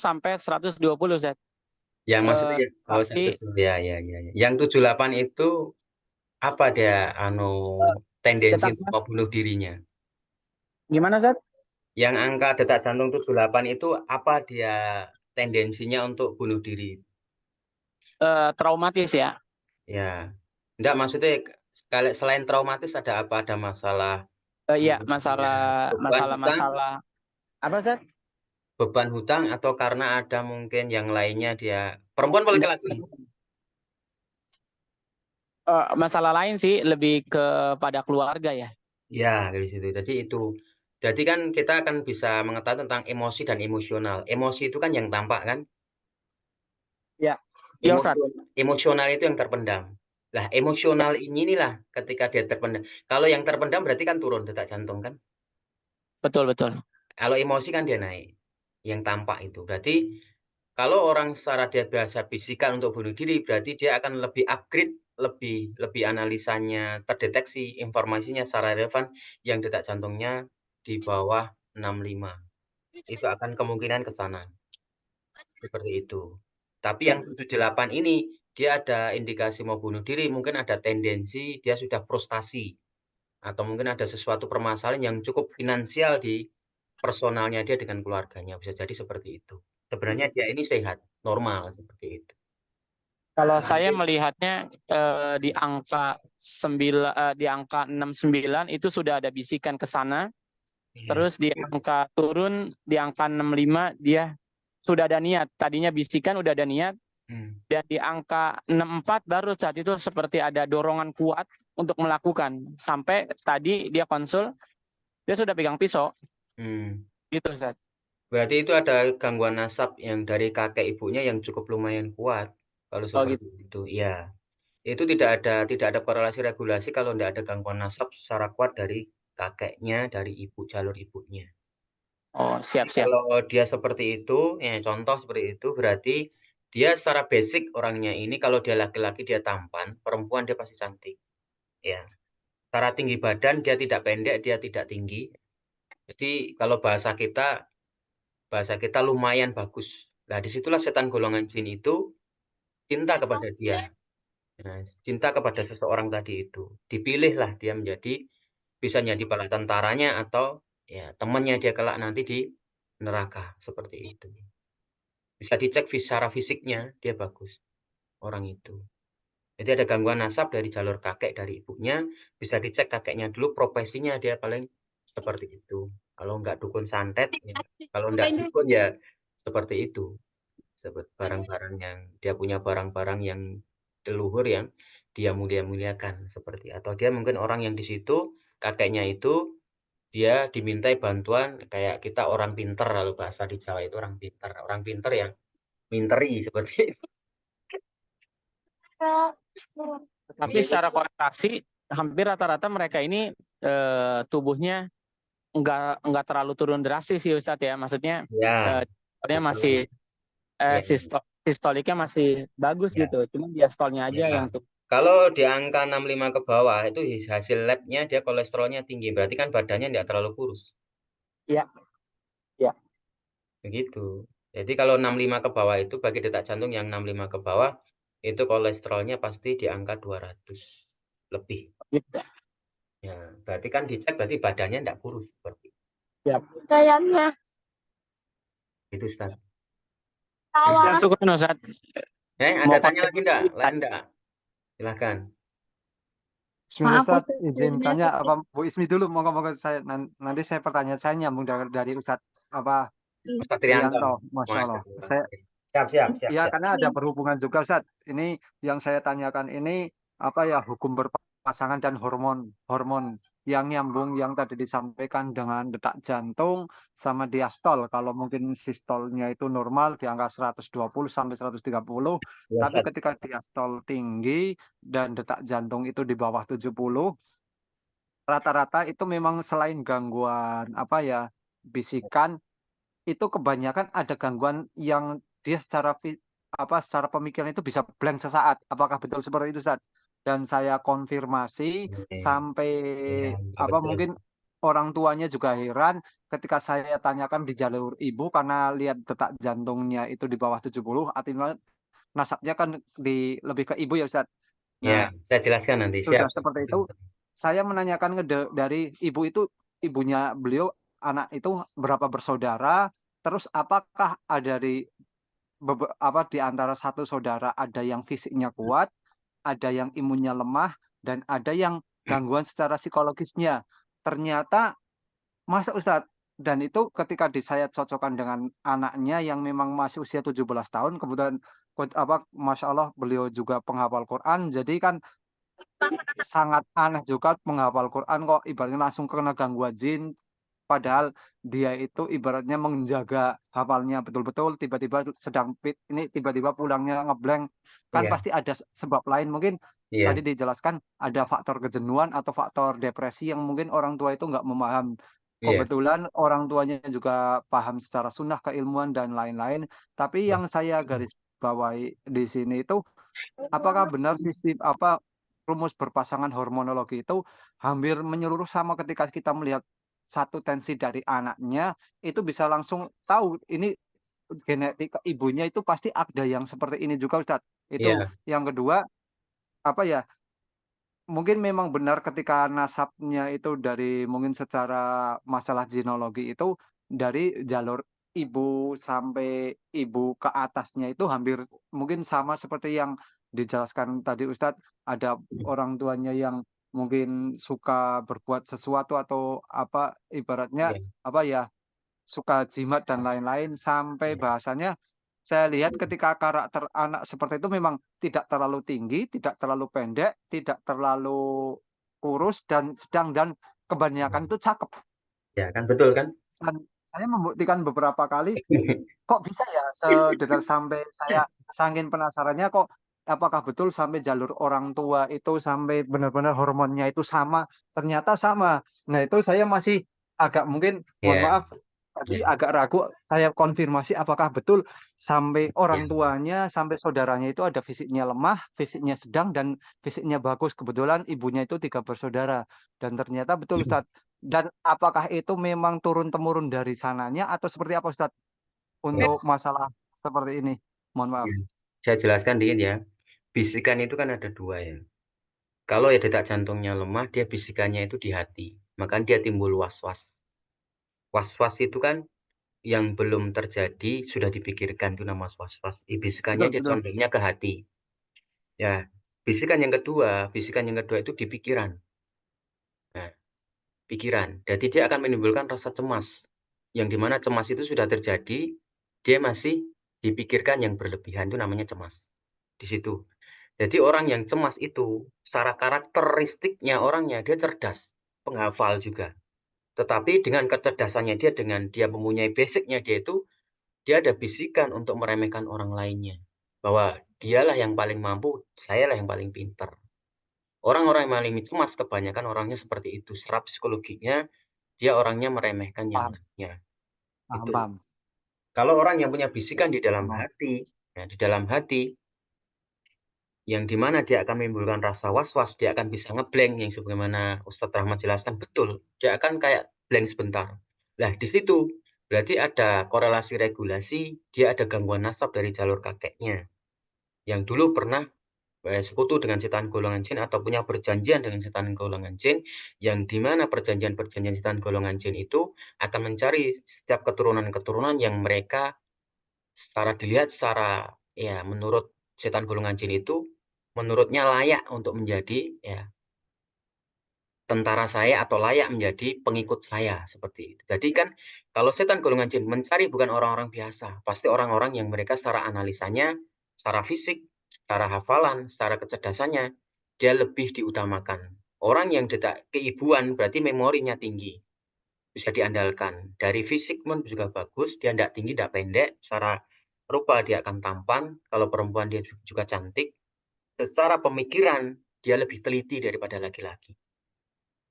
sampai 120 Ustadz. Yang maksudnya ya, oh, Tapi ya, ya, ya, ya. Yang 78 itu apa dia tendensi untuk detaknya membunuh dirinya? gimana Ustadz? Yang angka detak jantung 78 itu apa dia tendensinya untuk bunuh diri? Traumatis ya. Ya. Enggak, maksudnya selain traumatis ada apa? Ada masalah Iya, punya beban hutang, masalah apa Ustadz? beban hutang atau karena ada mungkin yang lainnya dia perempuan atau Enggak. laki-laki? Masalah lain sih lebih kepada keluarga ya. Ya, dari situ. Jadi itu. Jadi kan kita akan bisa mengetahui tentang emosi dan emosional. Emosi itu kan yang tampak kan? Ya. Ya Ustadz. Emosional itu yang terpendam. Lah, emosional ini inilah ketika dia terpendam. Kalau yang terpendam berarti kan turun detak jantung kan? Betul betul. Kalau emosi kan dia naik. Yang tampak itu. Berarti kalau orang secara dia biasa bisikan untuk bunuh diri, berarti dia akan lebih upgrade, lebih analisanya terdeteksi informasinya secara relevan yang detak jantungnya di bawah 65. Itu akan kemungkinan ke sana. Seperti itu. Tapi Ya. yang 78 ini dia ada indikasi mau bunuh diri, mungkin ada tendensi dia sudah frustasi atau mungkin ada sesuatu permasalahan yang cukup finansial di personalnya dia dengan keluarganya, bisa jadi seperti itu. Sebenarnya dia ini sehat, normal seperti itu. Kalau Nah, saya mungkin melihatnya di angka 69 itu sudah ada bisikan ke sana. iya. Terus di angka turun di angka 65 dia sudah ada niat. Tadinya bisikan udah ada niat. Hmm. Dan di angka 64 baru saat itu seperti ada dorongan kuat untuk melakukan. Sampai tadi dia konsul, dia sudah pegang pisau. Hmm. Gitu Ustaz. Berarti itu ada gangguan nasab yang dari kakek ibunya yang cukup lumayan kuat. Kalau Oh gitu. seperti itu, ya. Itu tidak ada korelasi regulasi kalau tidak ada gangguan nasab secara kuat dari kakeknya, dari ibu, jalur ibunya. Oh Jadi siap-siap. kalau dia seperti itu, ya contoh seperti itu, berarti dia secara basic orangnya ini kalau dia laki-laki dia tampan, perempuan dia pasti cantik. Ya, secara tinggi badan dia tidak pendek, dia tidak tinggi. Jadi kalau bahasa kita lumayan bagus. Nah, disitulah setan golongan jin itu cinta kepada dia. Nah, cinta kepada seseorang tadi itu. Dipilihlah dia menjadi bisa jadi bala tentaranya atau ya temannya dia kelak nanti di neraka seperti itu. Bisa dicek secara fisiknya dia bagus orang itu. Jadi ada gangguan nasab dari jalur kakek dari ibunya, bisa dicek kakeknya dulu profesinya dia paling seperti itu. Kalau enggak dukun santet, ya. Kalau enggak dukun ya seperti itu. Seperti barang-barang yang dia punya barang-barang yang leluhur yang dia mulia-muliakan seperti atau dia mungkin orang yang di situ kakeknya itu dia dimintai bantuan kayak kita orang pinter kalau bahasa di Jawa itu orang pinter yang minteri seperti itu. Tapi secara korelasi hampir rata-rata mereka ini tubuhnya enggak terlalu turun drastis sih Ustadz ya. Maksudnya Ya, masih betul. Ya, sistoliknya masih bagus ya, gitu. Cuma diastolnya aja ya. yang tuh. Kalau di angka 65 ke bawah itu hasil labnya dia kolesterolnya tinggi, berarti kan badannya tidak terlalu kurus. Iya, iya. Begitu. Jadi kalau 65 ke bawah itu bagi detak jantung yang 65 ke bawah itu kolesterolnya pasti di angka 200 lebih. Gitu. Ya, berarti kan dicek berarti badannya tidak kurus seperti Siap. itu, Ustaz. Syukur Ustaz. Ada Mau tanya lagi enggak? konfirmasi Lain enggak? Silakan. Maaf Ustaz, Ustaz, izin filmnya tanya apa Bu Ismi dulu, moga-moga saya nanti saya pertanyaan saya nyambung dari Ustaz apa Ustaz Trianto. Trianto, Masya Masya Allah. Allah. Saya Siap. ya karena ada berhubungan juga Ustaz. Ini yang saya tanyakan ini apa ya hukum berpasangan dan hormon yang nyambung yang tadi disampaikan dengan detak jantung sama diastol. Kalau mungkin sistolnya itu normal di angka 120 sampai 130, Ya, tapi Ustaz. ketika diastol tinggi dan detak jantung itu di bawah 70, rata-rata itu memang selain gangguan apa ya bisikan, itu kebanyakan ada gangguan yang dia secara pemikiran itu bisa blank sesaat. Apakah betul seperti itu, Ustaz? Dan saya konfirmasi sampai Ya, apa betul. mungkin orang tuanya juga heran ketika saya tanyakan di jalur ibu karena lihat detak jantungnya itu di bawah 70, artinya nasabnya kan lebih ke ibu ya, Ustaz. Ya, Nah, saya jelaskan nanti. sudah Siap. seperti itu, saya menanyakan dari ibu itu, ibunya beliau, anak itu berapa bersaudara, terus apakah ada di antara satu saudara ada yang fisiknya kuat, ada yang imunnya lemah, dan ada yang gangguan secara psikologisnya. Ternyata masuk Ustadz. Dan itu ketika saya cocokkan dengan anaknya yang memang masih usia 17 tahun, kemudian Masya Allah beliau juga penghafal Quran, jadi kan sangat aneh juga menghafal Quran kok ibaratnya langsung kena gangguan jin, padahal dia itu ibaratnya menjaga hafalnya betul-betul, tiba-tiba ini tiba-tiba pulangnya ngeblank, kan Iya, pasti ada sebab lain, mungkin iya, tadi dijelaskan ada faktor kejenuhan atau faktor depresi yang mungkin orang tua itu nggak memaham. iya. Kebetulan orang tuanya juga paham secara sunnah, keilmuan dan lain-lain, tapi yang saya garis bawahi di sini itu apakah benar sistem rumus berpasangan hormonologi itu hampir menyeluruh sama ketika kita melihat satu tensi dari anaknya itu bisa langsung tahu ini genetik ibunya itu pasti ada yang seperti ini juga Ustaz. Itu Iya, yang kedua apa ya? Mungkin memang benar ketika nasabnya itu dari mungkin secara masalah genealogi itu dari jalur ibu sampai ibu ke atasnya itu hampir mungkin sama seperti yang dijelaskan tadi Ustadz, ada orang tuanya yang mungkin suka berbuat sesuatu atau apa ibaratnya iya, apa ya suka jimat dan lain-lain sampai bahasanya saya lihat ketika karakter anak seperti itu memang tidak terlalu tinggi, tidak terlalu pendek, tidak terlalu kurus dan sedang dan iya. kebanyakan itu cakep. Ya, kan betul kan? Dan saya membuktikan beberapa kali, kok bisa ya sedetail sampai saya saking penasarannya kok apakah betul sampai jalur orang tua itu sampai benar-benar hormonnya itu sama, ternyata sama. Nah, itu saya masih agak mungkin mohon Ya, maaf tadi ya, agak ragu saya konfirmasi apakah betul sampai ya. orang tuanya, sampai saudaranya itu ada fisiknya lemah, fisiknya sedang dan fisiknya bagus. Kebetulan ibunya itu 3 bersaudara dan ternyata betul Ustadz. Dan apakah itu memang turun-temurun dari sananya atau seperti apa Ustadz? Ya, Untuk masalah seperti ini, mohon maaf. ya. Saya jelaskan dikit ya. Bisikan itu kan ada dua ya. Kalau ya detak jantungnya lemah, dia bisikannya itu di hati. Maka dia timbul was-was. Was-was itu kan yang belum terjadi sudah dipikirkan itu nama was-was. Bisikannya Betul, dia betul. condongnya ke hati. Ya, bisikan yang kedua itu di pikiran. Nah, pikiran. Jadi dia akan menimbulkan rasa cemas. Yang dimana cemas itu sudah terjadi, dia masih dipikirkan yang berlebihan itu namanya cemas. Di situ. Jadi orang yang cemas itu, secara karakteristiknya orangnya, dia cerdas, penghafal juga. Tetapi dengan kecerdasannya dia, dengan dia mempunyai basicnya dia itu, dia ada bisikan untuk meremehkan orang lainnya. Bahwa dialah yang paling mampu, sayalah yang paling pintar. Orang-orang yang paling cemas kebanyakan orangnya seperti itu. Secara psikologinya, dia orangnya meremehkan yang Paham, lainnya. paham, Itu. paham. Kalau orang yang punya bisikan di dalam Oh, hati, ya, di dalam hati, yang dimana dia akan menimbulkan rasa was-was, dia akan bisa ngeblank yang sebagaimana Ustadz Rahmat jelaskan betul. Dia akan kayak blank sebentar. Nah, di situ berarti ada korelasi regulasi, dia ada gangguan nasab dari jalur kakeknya. Yang dulu pernah sekutu dengan setan golongan jin atau punya perjanjian dengan setan golongan jin, yang dimana perjanjian-perjanjian setan golongan jin itu akan mencari setiap keturunan-keturunan yang mereka dilihat secara ya menurut setan golongan jin itu menurutnya layak untuk menjadi ya tentara saya atau layak menjadi pengikut saya seperti itu. Jadi kan kalau setan golongan jin mencari bukan orang-orang biasa, pasti orang-orang yang mereka secara analisanya, secara fisik, secara hafalan, secara kecerdasannya dia lebih diutamakan. Orang yang detak keibuan berarti memorinya tinggi, bisa diandalkan. Dari fisik pun juga bagus, dia tidak tinggi, tidak pendek, secara rupa dia akan tampan, kalau perempuan dia juga cantik. Secara pemikiran dia lebih teliti daripada laki-laki.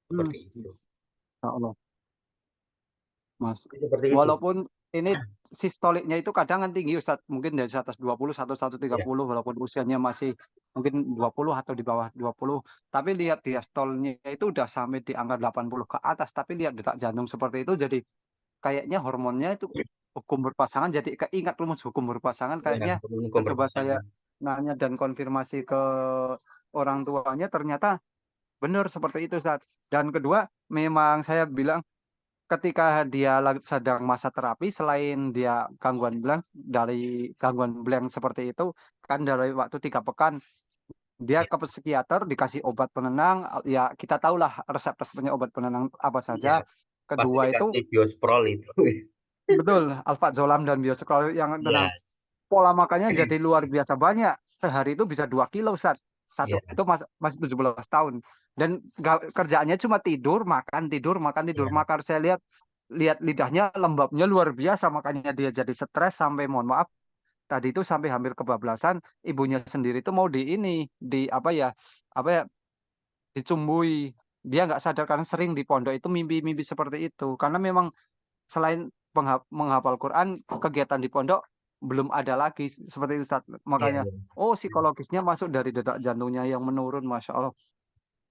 Seperti itu. Ya Allah, Mas. Seperti itu. Walaupun ini sistoliknya itu kadang kan tinggi Ustadz, mungkin dari 120 atau 130 walaupun usianya masih mungkin 20 atau di bawah 20, tapi lihat diastolnya itu udah sampai di angka 80 ke atas, tapi lihat detak jantung seperti itu jadi kayaknya hormonnya itu hukum berpasangan, jadi keingat rumus hukum berpasangan kayaknya. Hukum Coba saya berpasangan. nanya dan konfirmasi ke orang tuanya, ternyata benar seperti itu Ustadz. Dan kedua, memang saya bilang ketika dia sedang masa terapi, selain dia gangguan blank seperti itu, kan dari waktu 3 pekan dia Ya, ke psikiater dikasih obat penenang, ya kita tahulah resep-resepnya obat penenang apa ya. saja. Pasti Kedua itu dikasih biosprol itu. betul Alfadzolam dan biosekrol yang Ya, tenang. Pola makannya jadi luar biasa banyak. Sehari itu bisa 2 kilo Ustaz. ya, Itu masih 17 tahun. Dan kerjaannya cuma tidur, makan, tidur, makan, tidur, ya, makan. Saya lihat lidahnya lembabnya luar biasa, makanya dia jadi stres sampai mohon maaf tadi itu sampai hampir kebablasan. Ibunya sendiri itu mau di apa ya dicumbui. Dia nggak sadar karena sering di pondok itu mimpi-mimpi seperti itu. Karena memang selain menghafal Quran, kegiatan di pondok belum ada lagi seperti itu, Ustaz. ya, Makanya, ya. psikologisnya masuk dari detak jantungnya yang menurun, Masya Allah.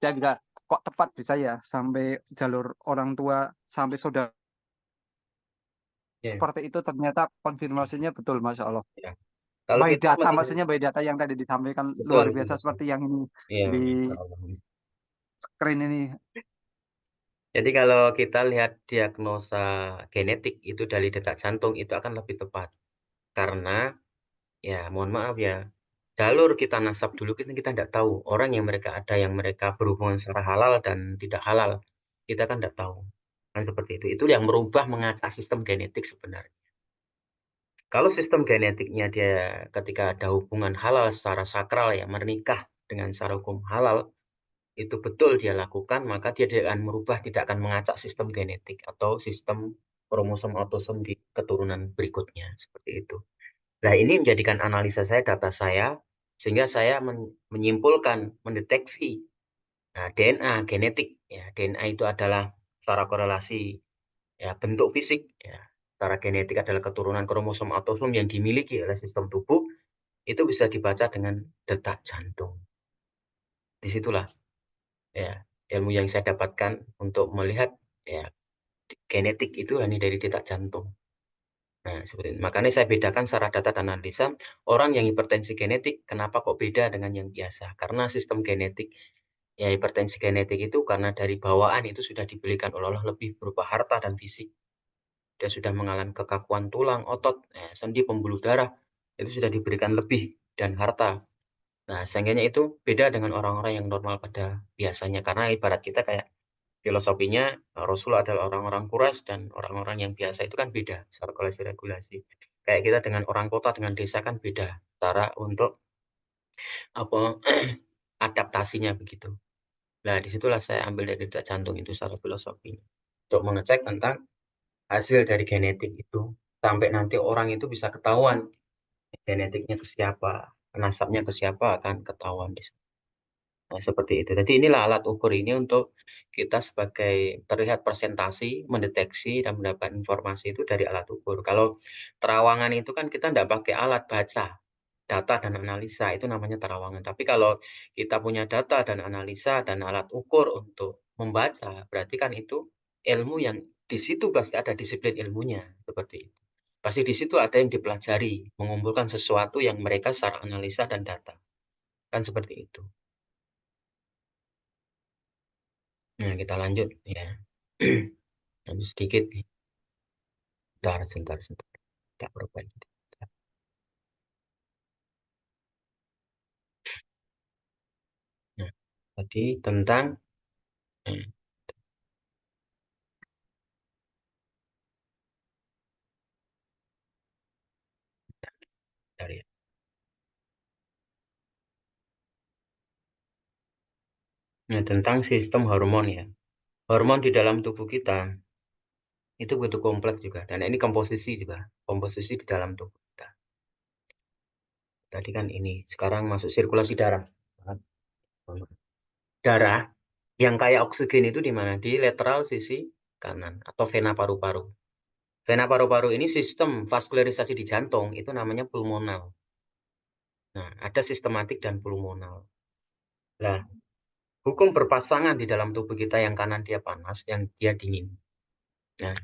Saya kira kok tepat bisa ya sampai jalur orang tua sampai saudara Ya, seperti itu, ternyata konfirmasinya betul, Masya Allah. ya. Kalau By kita data, maksudnya by data yang tadi disampaikan betul, luar biasa betul. seperti yang ini Iya, di Masya Allah. screen ini. Jadi kalau kita lihat diagnosa genetik itu dari detak jantung itu akan lebih tepat. Karena ya mohon maaf ya, jalur kita nasab dulu kita tidak tahu. Orang yang mereka ada yang mereka berhubungan secara halal dan tidak halal, kita kan tidak tahu. Kan seperti itu. Itu yang merubah mengacak sistem genetik sebenarnya. Kalau sistem genetiknya dia ketika ada hubungan halal secara sakral ya menikah dengan secara hukum halal, itu betul dia lakukan, maka dia tidak akan merubah, tidak akan mengacak sistem genetik atau sistem kromosom autosom di keturunan berikutnya seperti itu. Nah, ini menjadikan analisa saya, data saya, sehingga saya menyimpulkan, mendeteksi DNA genetik. Ya, DNA itu adalah secara korelasi ya bentuk fisik. Ya, secara genetik adalah keturunan kromosom autosom yang dimiliki oleh sistem tubuh. Itu bisa dibaca dengan detak jantung. Disitulah ya ilmu yang saya dapatkan untuk melihat ya genetik itu hanya dari detak jantung. Nah, seperti itu. Makanya saya bedakan secara data dan analisa orang yang hipertensi genetik, kenapa kok beda dengan yang biasa? Karena sistem genetik, ya hipertensi genetik itu karena dari bawaan itu sudah diberikan oleh Allah lebih berupa harta dan fisik. Dia sudah mengalami kekakuan tulang, otot, sendi, pembuluh darah, itu sudah diberikan lebih dan harta. Nah, sehingga itu beda dengan orang-orang yang normal pada biasanya. Karena ibarat kita kayak filosofinya Rasulullah adalah orang-orang Quraisy dan orang-orang yang biasa itu kan beda secara regulasi. Kayak kita dengan orang kota dengan desa kan beda cara untuk apa adaptasinya begitu. Nah, disitulah saya ambil dari detak jantung itu secara filosofi untuk mengecek tentang hasil dari genetik itu sampai nanti orang itu bisa ketahuan genetiknya ke siapa, nasabnya ke siapa akan ketahuan di sana. Nah, seperti itu. Jadi inilah alat ukur ini untuk kita sebagai terlihat presentasi, mendeteksi dan mendapat informasi itu dari alat ukur. Kalau terawangan itu kan kita tidak pakai alat baca, data dan analisa, itu namanya terawangan. Tapi kalau kita punya data dan analisa dan alat ukur untuk membaca, berarti kan itu ilmu yang di situ pasti ada disiplin ilmunya, seperti itu. Pasti di situ ada yang dipelajari, mengumpulkan sesuatu yang mereka secara analisa dan data. Kan seperti itu. Nah, kita lanjut ya. Lanjut sedikit nih. Sebentar. Tak berubah. Nah, tadi tentang eh, dari Nah, tentang sistem hormon ya. Hormon di dalam tubuh kita itu begitu kompleks juga. Dan ini komposisi juga. Komposisi di dalam tubuh kita. Tadi kan ini. Sekarang masuk sirkulasi darah. Darah yang kayak oksigen itu di mana? Di lateral sisi kanan atau vena paru-paru. Vena paru-paru ini sistem vaskularisasi di jantung. Itu namanya pulmonal. Nah, ada sistematik dan pulmonal. Nah, hukum berpasangan di dalam tubuh kita yang kanan dia panas, yang dia dingin. Nah,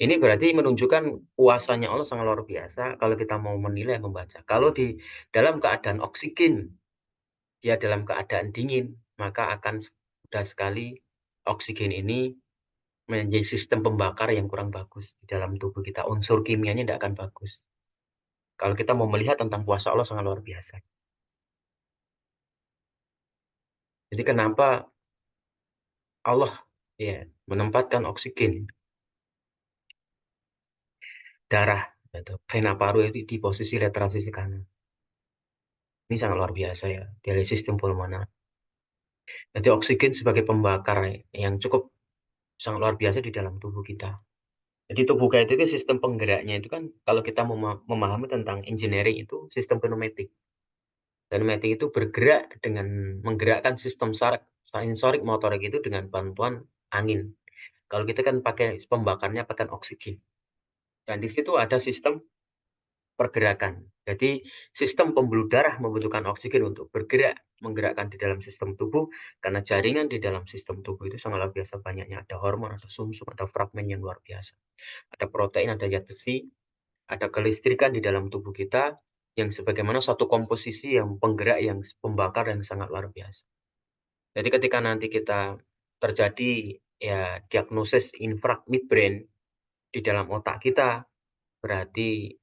ini berarti menunjukkan kuasanya Allah sangat luar biasa kalau kita mau menilai membaca. Kalau di dalam keadaan oksigen, dia dalam keadaan dingin, maka akan mudah sekali oksigen ini menjadi sistem pembakar yang kurang bagus di dalam tubuh kita. Unsur kimianya tidak akan bagus. Kalau kita mau melihat tentang kuasa Allah sangat luar biasa. Jadi kenapa Allah ya menempatkan oksigen darah atau vena paru itu di posisi lateral sisi kanan. Ini sangat luar biasa ya dari sistem pulmoner. Jadi oksigen sebagai pembakar yang cukup sangat luar biasa di dalam tubuh kita. Jadi tubuh kita itu sistem penggeraknya itu kan kalau kita memahami tentang engineering itu sistem pneumatik. Pneumatik itu bergerak dengan menggerakkan sistem sensorik motorik itu dengan bantuan angin. Kalau kita kan pakai pembakarnya pakai oksigen. Dan di situ ada sistem pergerakan. Jadi sistem pembuluh darah membutuhkan oksigen untuk bergerak, menggerakkan di dalam sistem tubuh, karena jaringan di dalam sistem tubuh itu sangat luar biasa banyaknya. Ada hormon, ada sumsum, ada fragmen yang luar biasa. Ada protein, ada zat besi, ada kelistrikan di dalam tubuh kita, yang sebagaimana suatu komposisi yang penggerak, yang pembakar, yang sangat luar biasa. Jadi ketika nanti kita terjadi ya diagnosis infrak midbrain di dalam otak kita, berarti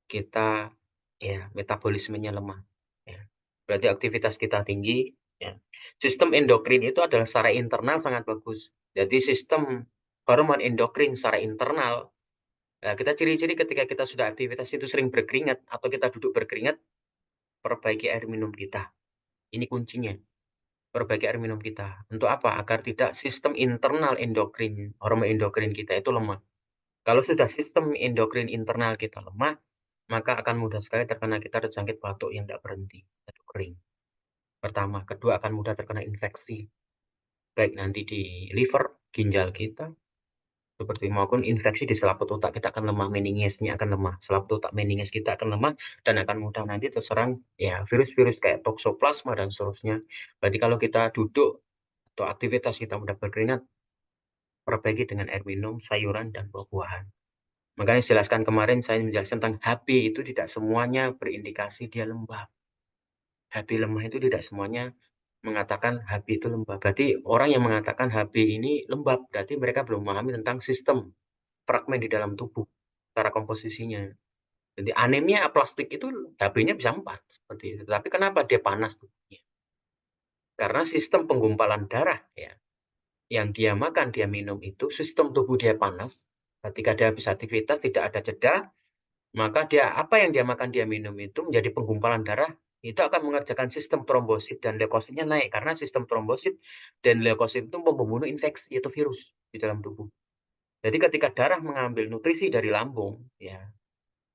kita ya metabolismenya lemah. Ya. Berarti aktivitas kita tinggi. Ya. Sistem endokrin itu adalah secara internal sangat bagus. Jadi sistem hormon endokrin secara internal, nah, kita ciri-ciri ketika kita sudah aktivitas itu sering berkeringat atau kita duduk berkeringat, perbaiki air minum kita. Ini kuncinya. Perbaiki air minum kita. Untuk apa? Agar tidak sistem internal endokrin, hormon endokrin kita itu lemah. Kalau sudah sistem endokrin internal kita lemah, maka akan mudah sekali kita terjangkit batuk yang tidak berhenti, batuk kering. Pertama, kedua akan mudah terkena infeksi, baik nanti di liver, ginjal kita, seperti maupun infeksi di selaput otak kita akan lemah, meningesnya akan lemah, selaput otak meninges kita akan lemah, dan akan mudah nanti terserang ya virus-virus kayak toksoplasma dan seterusnya. Berarti kalau kita duduk atau aktivitas kita mudah berkeringat, perbaiki dengan air minum, sayuran, dan buah-buahan. Makanya jelaskan kemarin saya menjelaskan tentang HB itu tidak semuanya berindikasi dia lembab. HB lemah itu tidak semuanya mengatakan HB itu lembab. Berarti orang yang mengatakan HB ini lembab, berarti mereka belum memahami tentang sistem fragmen di dalam tubuh, secara komposisinya. Jadi anemia aplastik itu HB-nya bisa 4, seperti itu. Tapi kenapa dia panas tubuhnya? Karena sistem penggumpalan darah ya, yang dia makan, dia minum itu, sistem tubuh dia panas. Ketika dia habis aktivitas, tidak ada jeda, maka dia apa yang dia makan, dia minum itu menjadi penggumpalan darah, itu akan mengerjakan sistem trombosit dan leukositnya naik. Karena sistem trombosit dan leukosit itu membunuh infeksi, itu virus di dalam tubuh. Jadi ketika darah mengambil nutrisi dari lambung, ya,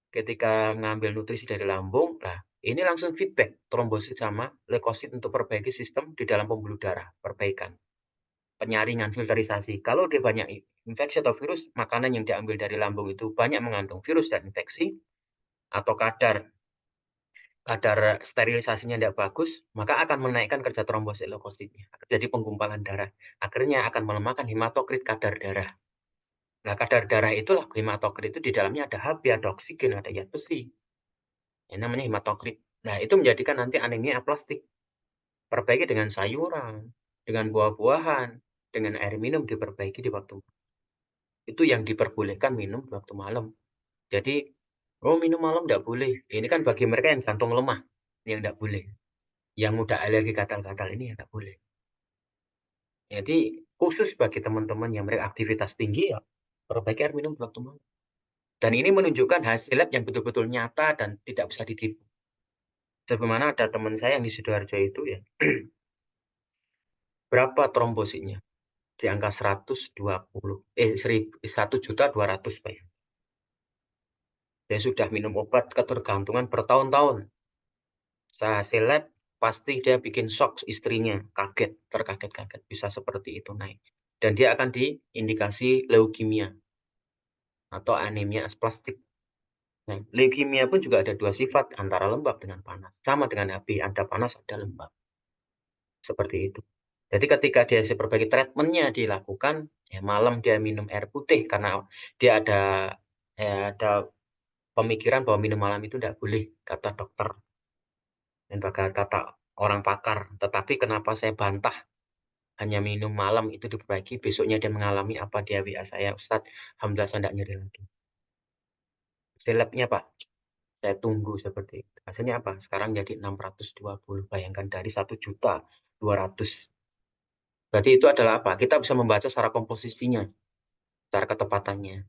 ketika mengambil nutrisi dari lambung, nah ini langsung feedback trombosit sama leukosit untuk perbaiki sistem di dalam pembuluh darah, perbaikan, penyaringan, filterisasi. Kalau dia banyak infeksi atau virus, makanan yang diambil dari lambung itu banyak mengandung virus dan infeksi, atau kadar sterilisasinya tidak bagus, maka akan menaikkan kerja trombosit leukositnya. Jadi penggumpalan darah. Akhirnya akan melemahkan hematokrit, kadar darah. Nah, kadar darah itulah hematokrit itu di dalamnya ada HB, ada oksigen, ada zat besi. Yang namanya hematokrit. Nah, itu menjadikan nanti anemia aplastik. Perbaiki dengan sayuran, dengan buah-buahan, dengan air minum diperbaiki di waktu malam. Itu yang diperbolehkan minum di waktu malam. Jadi, oh minum malam enggak boleh. Ini kan bagi mereka yang jantung lemah, yang enggak boleh. Yang mudah alergi gatal-gatal ini yang enggak boleh. Jadi, khusus bagi teman-teman yang mereka aktivitas tinggi ya, perbaiki air minum di waktu malam. Dan ini menunjukkan hasil lab yang betul-betul nyata dan tidak bisa ditipu. Sebagaimana ada teman saya yang di Sidoarjo itu ya, berapa trombositnya? Di angka 1.200.000 Pak ya. Dia sudah minum obat ketergantungan bertahun-tahun. Hasil lab pasti dia bikin shock istrinya, kaget, terkaget-kaget bisa seperti itu naik. Dan dia akan diindikasi leukemia atau anemia asplastik. Nah, leukemia pun juga ada dua sifat, antara lembab dengan panas. Sama dengan HB, ada panas, ada lembab. Seperti itu. Jadi ketika dia perbaiki treatmentnya dilakukan, ya malam dia minum air putih karena dia ada pemikiran bahwa minum malam itu tidak boleh, kata dokter dan kata orang pakar. Tetapi kenapa saya bantah hanya minum malam itu diperbaiki, besoknya dia mengalami apa dia WA saya, Ustadz, alhamdulillah saya tidak nyeri lagi. Labnya Pak, saya tunggu seperti itu. Hasilnya apa? Sekarang jadi 620, bayangkan dari 1.200.000. Berarti itu adalah apa? Kita bisa membaca secara komposisinya, secara ketepatannya.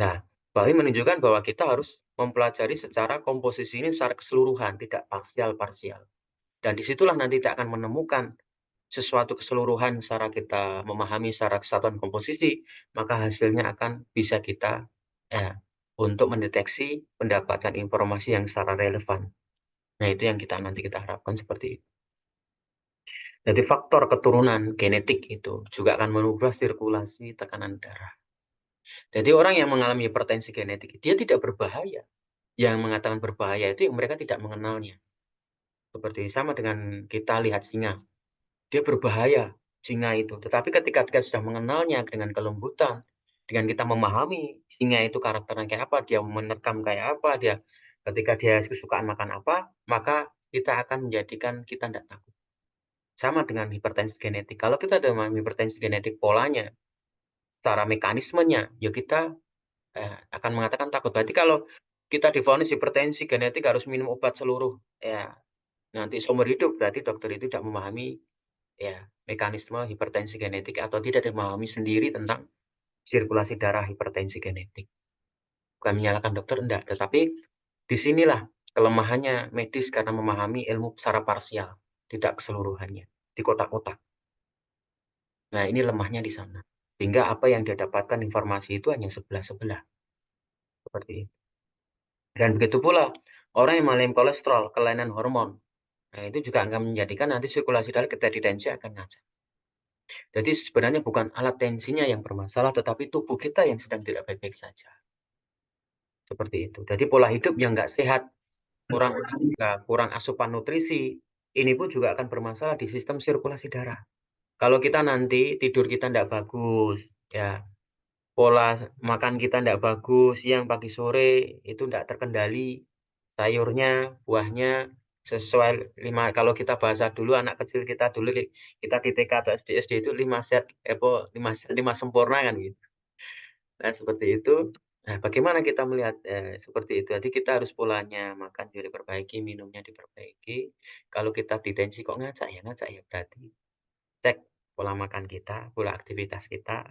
Nah, berarti menunjukkan bahwa kita harus mempelajari secara komposisi ini secara keseluruhan, tidak parsial-parsial. Dan disitulah nanti kita akan menemukan sesuatu keseluruhan secara kita memahami secara kesatuan komposisi, maka hasilnya akan bisa kita untuk mendeteksi, mendapatkan informasi yang secara relevan. Nah, itu yang nanti kita harapkan seperti itu. Jadi faktor keturunan genetik itu juga akan merubah sirkulasi tekanan darah. Jadi orang yang mengalami hipertensi genetik, dia tidak berbahaya. Yang mengatakan berbahaya itu yang mereka tidak mengenalnya. Seperti sama dengan kita lihat singa. Dia berbahaya, singa itu. Tetapi ketika kita sudah mengenalnya dengan kelembutan, dengan kita memahami singa itu karakternya kayak apa, dia menerkam kayak apa, ketika dia kesukaan makan apa, maka kita akan menjadikan kita tidak takut. Sama dengan hipertensi genetik. Kalau kita ada hipertensi genetik polanya, secara mekanismenya, ya kita akan mengatakan takut. Berarti kalau kita divonis hipertensi genetik harus minum obat seluruh, ya nanti seumur hidup, berarti dokter itu tidak memahami mekanisme hipertensi genetik atau tidak memahami sendiri tentang sirkulasi darah hipertensi genetik. Bukan menyalahkan dokter, enggak. Tetapi disinilah kelemahannya medis karena memahami ilmu secara parsial, tidak keseluruhannya, di kotak-kotak. Nah, ini lemahnya di sana. Sehingga apa yang dia dapatkan informasi itu hanya sebelah-sebelah. Seperti itu. Dan begitu pula, orang yang mengalami kolesterol, kelainan hormon, nah itu juga akan menjadikan nanti sirkulasi darah ketika ditensi akan ngacak. Jadi sebenarnya bukan alat tensinya yang bermasalah, tetapi tubuh kita yang sedang tidak baik-baik saja. Seperti itu. Jadi pola hidup yang nggak sehat, kurang asupan nutrisi, ini pun juga akan bermasalah di sistem sirkulasi darah. Kalau kita nanti tidur kita tidak bagus, ya pola makan kita tidak bagus, siang, pagi, sore itu tidak terkendali, sayurnya, buahnya sesuai kalau kita bahasa dulu anak kecil kita dulu kita di TK atau SD itu 5 set 5 sempurna kan gitu. Nah, seperti itu. Nah, bagaimana kita melihat seperti itu? Jadi kita harus polanya makan juga diperbaiki, minumnya diperbaiki. Kalau kita ditensi kok ngacak ya berarti cek pola makan kita, pola aktivitas kita,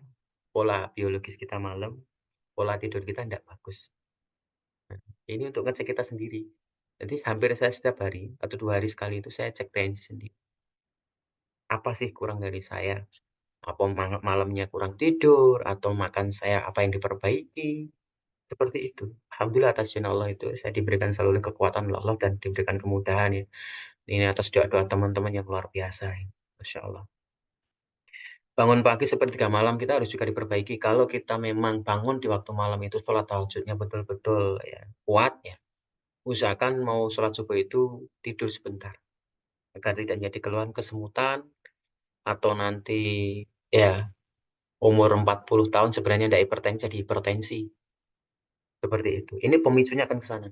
pola biologis kita malam, pola tidur kita tidak bagus. Nah, ini untuk ngecek kita sendiri. Jadi hampir saya setiap hari atau 2 hari sekali itu saya cek tensi sendiri. Apa sih kurang dari saya? Apa malamnya kurang tidur atau makan saya apa yang diperbaiki? Seperti itu. Alhamdulillah atas izin Allah itu saya diberikan selalu kekuatan oleh Allah dan diberikan kemudahan ya. Ini atas doa-doa teman-teman yang luar biasa ya. Masya Allah. Bangun pagi sepertiga malam kita harus juga diperbaiki. Kalau kita memang bangun di waktu malam itu sholat tahajudnya betul-betul ya kuat ya. Usahakan mau sholat subuh itu tidur sebentar. Agar tidak jadi keluhan kesemutan atau nanti ya umur 40 tahun sebenarnya tidak hipertensi jadi hipertensi. Seperti itu. Ini pemicunya akan ke sana.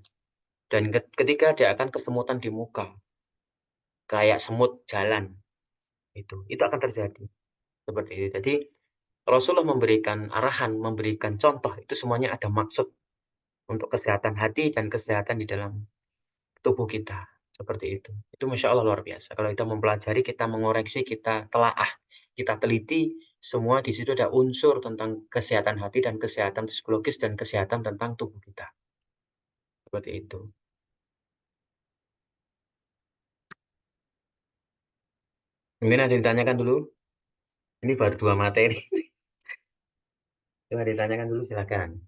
Dan ketika dia akan kesemutan di muka, kayak semut jalan. Itu akan terjadi seperti itu. Jadi Rasulullah memberikan arahan, memberikan contoh, itu semuanya ada maksud untuk kesehatan hati dan kesehatan di dalam tubuh kita. Seperti itu. Itu Masya Allah luar biasa. Kalau kita mempelajari, kita mengoreksi, kita telaah, kita teliti, semua di situ ada unsur tentang kesehatan hati dan kesehatan psikologis dan kesehatan tentang tubuh kita. Seperti itu. Mungkin ada yang ditanyakan dulu. Ini baru 2 materi. Coba ditanyakan dulu silakan.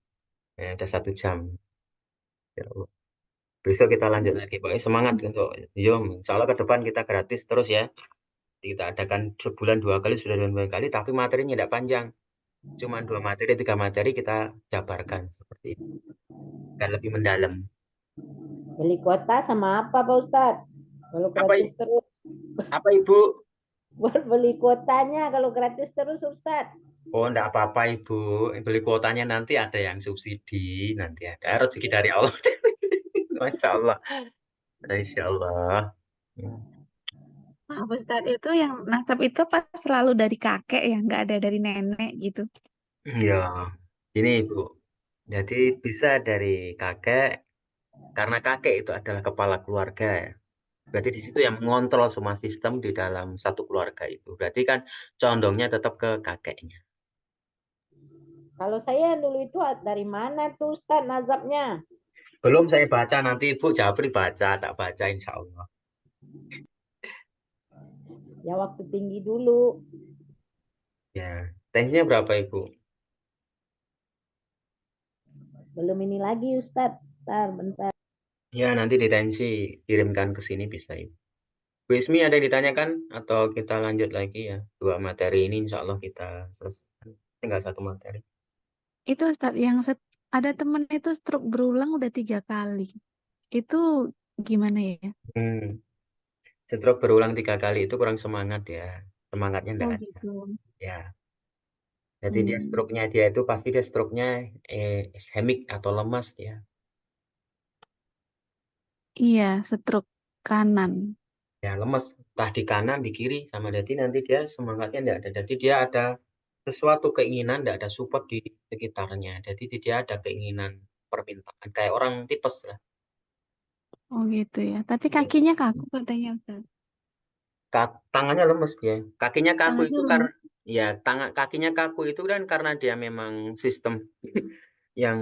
Ya, ada 1 jam. Ya Allah. Besok kita lanjut lagi. Pokoknya semangat untuk Zoom. Insya Allah ke depan kita gratis terus ya. Kita adakan sebulan 2 kali, sudah 2 kali, tapi materinya tidak panjang. Cuma 2 materi, 3 materi kita jabarkan seperti itu. Dan lebih mendalam. Beli kuota sama apa Pak Ustadz? Kalau Apa, gratis terus. Apa Ibu? Buat beli kuotanya kalau gratis terus Ustadz. Oh, enggak apa-apa Ibu. Beli kuotanya nanti ada yang subsidi. Nanti ada rezeki dari Allah. Masya Allah. Insya Allah. Maaf Ustadz, itu yang nasab itu pas selalu dari kakek ya, nggak ada dari nenek gitu. Ya, ini Ibu. Jadi bisa dari kakek, karena kakek itu adalah kepala keluarga ya. Berarti di situ yang mengontrol semua sistem di dalam satu keluarga itu. Berarti kan condongnya tetap ke kakeknya. Kalau saya dulu itu dari mana tuh Ustadz nazabnya? Belum saya baca, nanti Ibu Japri baca, tak baca insya Allah. Ya waktu tinggi dulu. Ya, tensinya berapa Ibu? Belum ini lagi Ustadz. Bentar. Ya, nanti ditensi, kirimkan ke sini bisa Ibu. Bu Ismi ada yang ditanyakan atau kita lanjut lagi ya? 2 materi ini insya Allah kita selesai. Tinggal 1 materi. Itu Ustadz yang ada temen itu stroke berulang udah 3 kali. Itu gimana ya? Stroke berulang 3 kali itu kurang semangat ya. Semangatnya enggak Oh ada. gitu. Ya. Jadi dia stroke-nya dia itu pasti dia stroke-nya ischemic atau lemas ya. Iya, stroke kanan. Ya, lemes. Entah di kanan, di kiri sama, jadi nanti dia semangatnya enggak ada. Jadi dia ada sesuatu keinginan, enggak ada support di sekitarnya. Jadi dia ada keinginan permintaan kayak orang tipes lah. Oh gitu ya. Tapi kakinya kaku katanya Ustadz. Tangannya lemes dia. Kakinya kaku Tangannya itu lemes. karena ya kakinya kaku itu kan karena dia memang sistem yang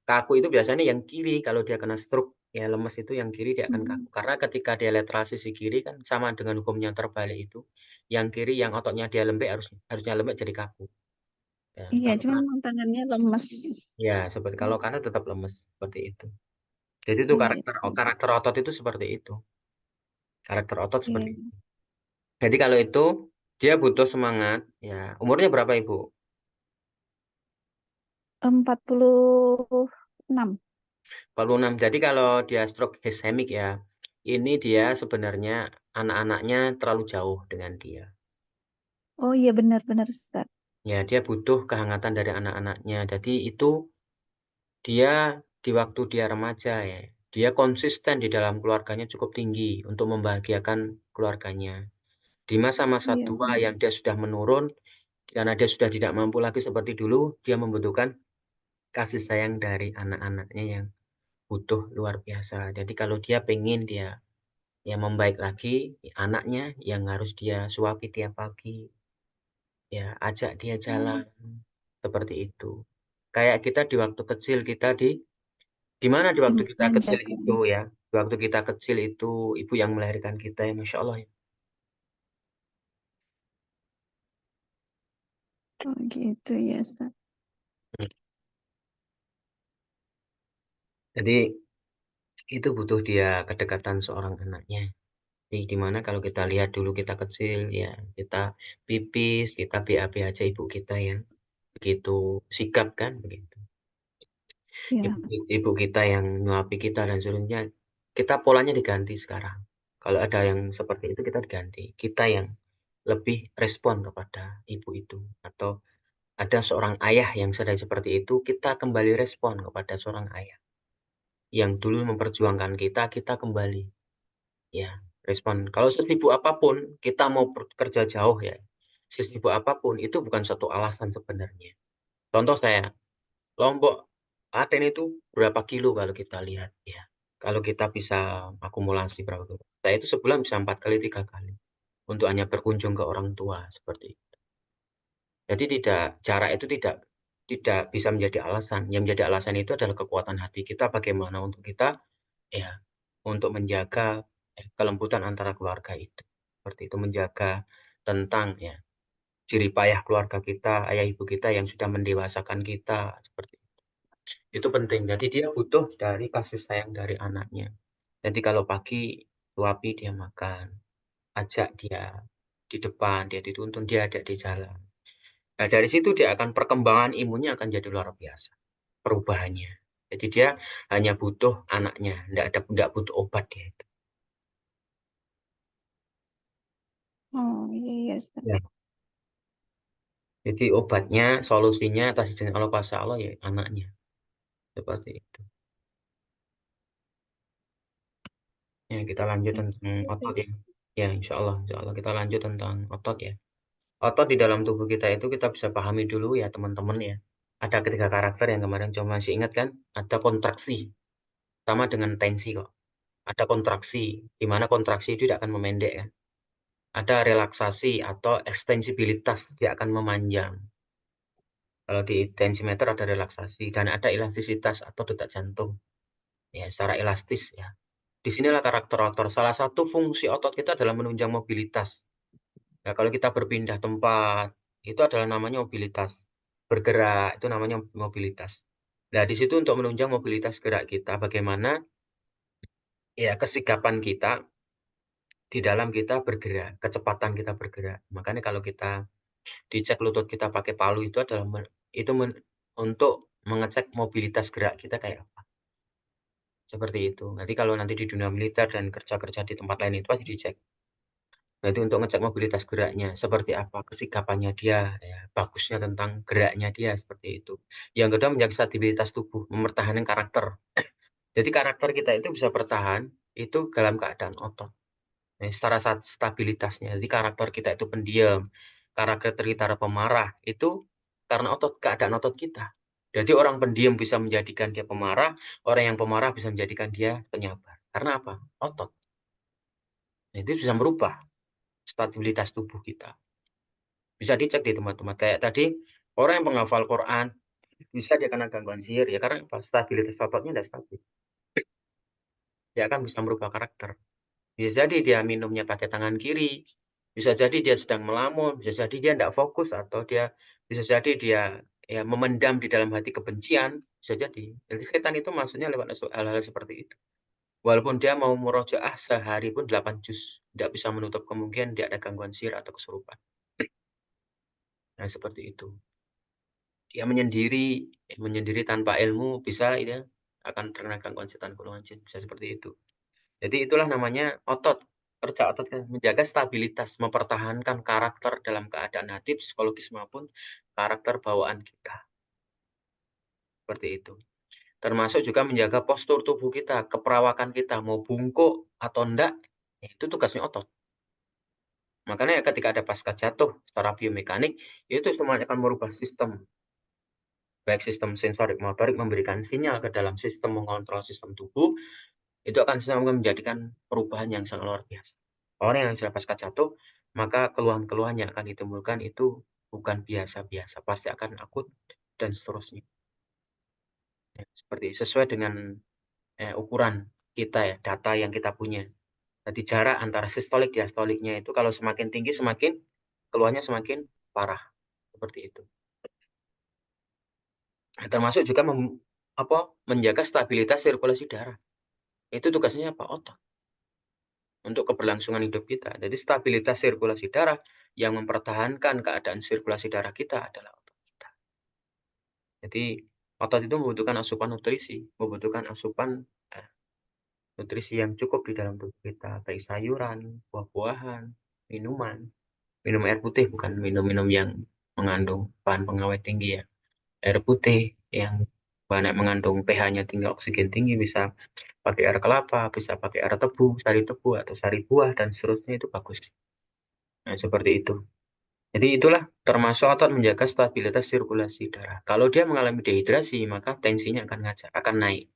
kaku itu biasanya yang kiri. Kalau dia kena stroke ya lemes itu yang kiri dia akan kaku. Karena ketika dia letra sisi kiri kan sama dengan hukum yang terbalik itu. Yang kiri yang ototnya dia lembek harusnya lembek jadi kaku. Ya, Iya, kalau cuma tangannya lemes. ya seperti kalau kanan tetap lemes seperti itu. Jadi itu Iya. karakter otot itu seperti itu. Karakter otot seperti Iya. itu. Jadi kalau itu dia butuh semangat. Ya, umurnya berapa Ibu? 46. 46. Jadi kalau dia stroke ischemic ya, ini dia sebenarnya anak-anaknya terlalu jauh dengan dia. Oh iya benar-benar Ustadz. Ya, dia butuh kehangatan dari anak-anaknya. Jadi itu dia di waktu dia remaja ya, dia konsisten di dalam keluarganya cukup tinggi untuk membahagiakan keluarganya. Di masa-masa Iya. tua yang dia sudah menurun, karena dia sudah tidak mampu lagi seperti dulu, dia membutuhkan kasih sayang dari anak-anaknya yang butuh luar biasa. Jadi kalau dia pengen dia ya membaik lagi, anaknya yang harus dia suapi tiap pagi, ya ajak dia jalan seperti itu. Kayak kita di waktu kecil kita di mana di waktu kita kecil Dimanjakan. itu ya, di waktu kita kecil itu ibu yang melahirkan kita ya, Masya Allah ya. Oh gitu ya Ustadz. Jadi itu butuh dia kedekatan seorang anaknya. Di mana kalau kita lihat dulu kita kecil ya kita pipis, kita BAB aja ibu kita yang begitu sigap kan begitu. Iya. Ibu kita yang nyuapi kita dan sebagainya, kita polanya diganti sekarang. Kalau ada yang seperti itu kita diganti. Kita yang lebih respon kepada ibu itu. Atau ada seorang ayah yang sedang seperti itu, kita kembali respon kepada seorang ayah. Yang dulu memperjuangkan kita, kita kembali. Ya, respon. Kalau sesibuk apapun kita mau kerja jauh ya, sesibuk apapun itu bukan suatu alasan sebenarnya. Contoh saya, Lombok Klaten itu berapa kilo kalau kita lihat ya. Kalau kita bisa akumulasi berapa kilo. Saya itu sebulan bisa 4 kali, 3 kali. Untuk hanya berkunjung ke orang tua seperti itu. Jadi jarak itu tidak bisa menjadi alasan. Yang menjadi alasan itu adalah kekuatan hati kita bagaimana untuk kita ya untuk menjaga kelembutan antara keluarga itu. Seperti itu menjaga tentang ya jerih payah keluarga kita, ayah ibu kita yang sudah mendewasakan kita seperti itu. Itu penting. Jadi dia butuh dari kasih sayang dari anaknya. Jadi kalau pagi suapi dia makan, ajak dia di depan, dia dituntun, dia ada di jalan. Nah, dari situ dia akan perkembangan imunnya akan jadi luar biasa perubahannya. Jadi dia hanya butuh anaknya, enggak butuh obat dia itu. Oh iya Ustaz. Ya. Jadi obatnya, solusinya atas izin Allah pasya Allah ya anaknya. Seperti itu. Ya, kita lanjut tentang otot ya. Ya, insya Allah kita lanjut tentang otot ya. Otot di dalam tubuh kita itu kita bisa pahami dulu ya teman-teman ya. Ada ketiga karakter yang kemarin cuma masih ingat kan? Ada kontraksi, sama dengan tensi kok. Ada kontraksi, di mana kontraksi itu tidak akan memendek ya. Ada relaksasi atau ekstensibilitas, dia akan memanjang. Kalau di tensimeter ada relaksasi dan ada elastisitas atau detak jantung. Ya, secara elastis ya. Disinilah karakter otot. Salah satu fungsi otot kita adalah menunjang mobilitas. Nah, kalau kita berpindah tempat, itu adalah namanya mobilitas. Bergerak, itu namanya mobilitas. Nah, di situ untuk menunjang mobilitas gerak kita, bagaimana ya kesigapan kita di dalam kita bergerak, kecepatan kita bergerak. Makanya kalau kita dicek lutut kita pakai palu itu adalah untuk mengecek mobilitas gerak kita kayak apa. Seperti itu. Nanti kalau nanti di dunia militer dan kerja-kerja di tempat lain itu pasti dicek. Nah, itu untuk ngecek mobilitas geraknya, seperti apa kesigapannya dia, ya, bagusnya tentang geraknya dia, seperti itu. Yang kedua menjaga stabilitas tubuh, mempertahankan karakter. Jadi karakter kita itu bisa bertahan itu dalam keadaan otot. Nah, secara stabilitasnya, jadi karakter kita itu pendiam, karakter kita pemarah, itu karena keadaan otot kita. Jadi orang pendiam bisa menjadikan dia pemarah, orang yang pemarah bisa menjadikan dia penyabar. Karena apa? Otot. Nah, itu bisa merubah stabilitas tubuh kita. Bisa dicek di tempat-tempat kayak tadi, orang yang penghafal Quran, bisa dia kena gangguan sihir ya karena stabilitas ototnya tidak stabil. Dia akan bisa merubah karakter. Bisa jadi dia minumnya pakai tangan kiri, bisa jadi dia sedang melamun, bisa jadi dia tidak fokus atau bisa jadi dia ya memendam di dalam hati kebencian, bisa jadi. Jadi setan itu maksudnya lewat hal-hal seperti itu. Walaupun dia mau murojaah sehari pun 8 juz, tidak bisa menutup kemungkinan dia ada gangguan sihir atau kesurupan. Nah, seperti itu. Dia menyendiri tanpa ilmu bisa ya akan terkena gangguan setan golongan jin, bisa seperti itu. Jadi itulah namanya otot. Kerja otot menjaga stabilitas, mempertahankan karakter dalam keadaan hati, psikologis maupun karakter bawaan kita. Seperti itu. Termasuk juga menjaga postur tubuh kita, keperawakan kita, mau bungkuk atau enggak, itu tugasnya otot. Makanya ketika ada pasca jatuh secara biomekanik, itu semuanya akan merubah sistem. Baik sistem sensorik motorik memberikan sinyal ke dalam sistem mengontrol sistem tubuh, itu akan menjadikan perubahan yang sangat luar biasa. Orang yang sudah pasca jatuh, maka keluhan-keluhan yang akan ditimbulkan itu bukan biasa-biasa, pasti akan akut dan seterusnya. Ya, seperti sesuai dengan ukuran kita ya, data yang kita punya. Jadi jarak antara sistolik diastoliknya itu kalau semakin tinggi semakin keluhannya semakin parah. Seperti itu. Nah, termasuk juga menjaga stabilitas sirkulasi darah. Itu tugasnya apa? Otot. Untuk keberlangsungan hidup kita. Jadi stabilitas sirkulasi darah yang mempertahankan keadaan sirkulasi darah kita adalah otot kita. Jadi otot itu membutuhkan asupan nutrisi, membutuhkan asupan nutrisi yang cukup di dalam tubuh kita, baik sayuran, buah-buahan, minuman. Minum air putih bukan minum-minum yang mengandung bahan pengawet tinggi ya. Air putih yang banyak mengandung pH-nya tinggi, oksigen tinggi bisa pakai air kelapa, bisa pakai air tebu, sari tebu, atau sari buah, dan seterusnya itu bagus. Nah, seperti itu. Jadi itulah termasuk otot menjaga stabilitas sirkulasi darah. Kalau dia mengalami dehidrasi, maka tensinya akan naik.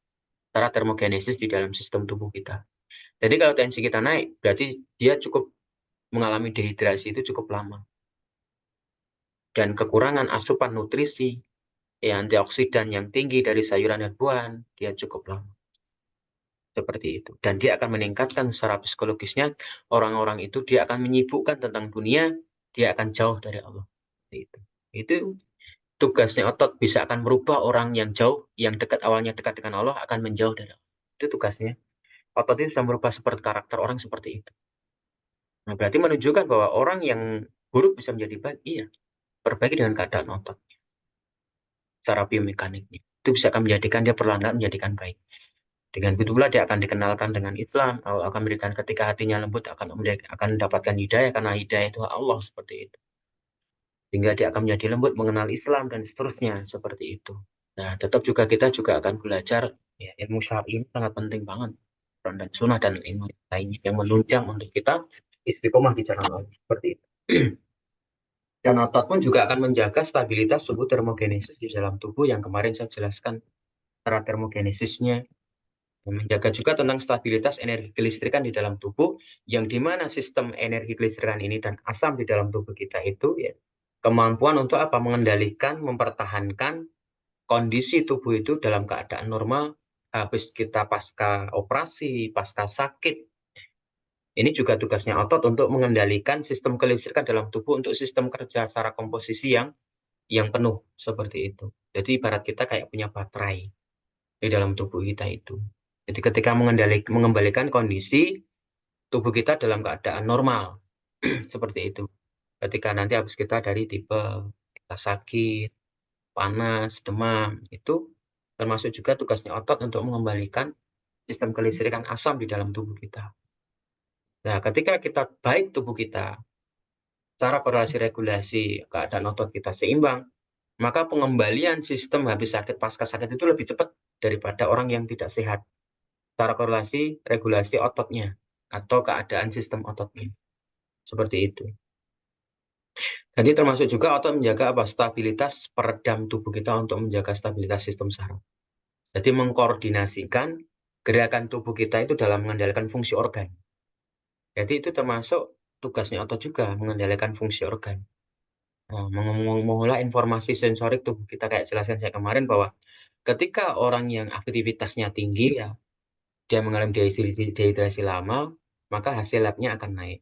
Secara termogenesis di dalam sistem tubuh kita. Jadi kalau tensi kita naik, berarti dia cukup mengalami dehidrasi itu cukup lama. Dan kekurangan asupan nutrisi, antioksidan yang tinggi dari sayuran dan buahan, dia cukup lama. Seperti itu. Dan dia akan meningkatkan secara psikologisnya, orang-orang itu dia akan menyibukkan tentang dunia, dia akan jauh dari Allah. Itu tugasnya otot, bisa akan merubah orang yang jauh, yang awalnya dekat dengan Allah, akan menjauh dari Allah. Itu tugasnya. Otot itu bisa merubah seperti karakter orang seperti itu. Nah, berarti menunjukkan bahwa orang yang buruk bisa menjadi baik. Iya, perbaiki dengan keadaan otot. Secara biomekaniknya. Itu bisa akan menjadikan dia perlahan-lahan menjadikan baik. Dengan begitu pula dia akan dikenalkan dengan Islam, akan memberikan ketika hatinya lembut, akan mendapatkan hidayah, karena hidayah itu Allah, seperti itu. Sehingga dia akan menjadi lembut, mengenal Islam, dan seterusnya, seperti itu. Nah, tetap juga kita juga akan belajar, ya, ilmu syar'i ini sangat penting banget. Quran dan sunnah dan ilmu lainnya yang menunjang untuk kita istiqomah di jalan Allah, seperti itu. Dan otot pun juga akan menjaga stabilitas suhu termogenesis di dalam tubuh yang kemarin saya jelaskan cara termogenesisnya. Menjaga juga tentang stabilitas energi kelistrikan di dalam tubuh, yang dimana sistem energi kelistrikan ini dan asam di dalam tubuh kita itu, ya, kemampuan untuk apa? Mengendalikan, mempertahankan kondisi tubuh itu dalam keadaan normal habis kita pasca operasi, pasca sakit. Ini juga tugasnya otot untuk mengendalikan sistem kelistrikan dalam tubuh untuk sistem kerja secara komposisi yang penuh, seperti itu. Jadi ibarat kita kayak punya baterai di dalam tubuh kita itu. Jadi ketika mengembalikan kondisi tubuh kita dalam keadaan normal, seperti itu. Ketika nanti habis kita dari tipe kita sakit, panas, demam, itu termasuk juga tugasnya otot untuk mengembalikan sistem kelistrikan asam di dalam tubuh kita. Nah, ketika kita baik tubuh kita, secara korelasi regulasi keadaan otot kita seimbang, maka pengembalian sistem habis sakit pasca sakit itu lebih cepat daripada orang yang tidak sehat. Secara korelasi regulasi ototnya atau keadaan sistem ototnya. Seperti itu. Jadi termasuk juga otot menjaga stabilitas peredam tubuh kita untuk menjaga stabilitas sistem saraf. Jadi mengkoordinasikan gerakan tubuh kita itu dalam mengendalikan fungsi organ. Jadi itu termasuk tugasnya otot juga, mengendalikan fungsi organ. Nah, mengolah informasi sensorik tubuh kita, kayak jelaskan saya kemarin bahwa ketika orang yang aktivitasnya tinggi, ya, dia mengalami dehidrasi lama, maka hasil labnya akan naik.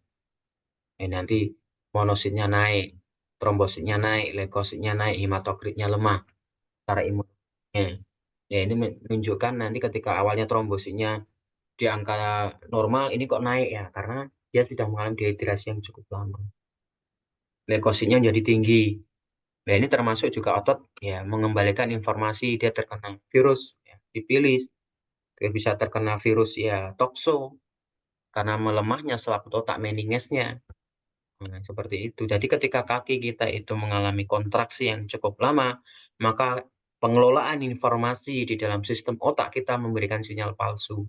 Nanti monositnya naik, trombositnya naik, leukositnya naik, hematokritnya lemah, secara imunnya. Ya, ini menunjukkan nanti ketika awalnya trombositnya di angka normal, ini kok naik, ya, karena dia sudah mengalami dehidrasi yang cukup lama. Leukositnya jadi tinggi. Nah, ini termasuk juga otot, ya, mengembalikan informasi dia terkena virus, ya, sifilis, dia bisa terkena virus, ya, tokso, karena melemahnya selaput otak meningesnya. Nah, seperti itu. Jadi ketika kaki kita itu mengalami kontraksi yang cukup lama, maka pengelolaan informasi di dalam sistem otak kita memberikan sinyal palsu.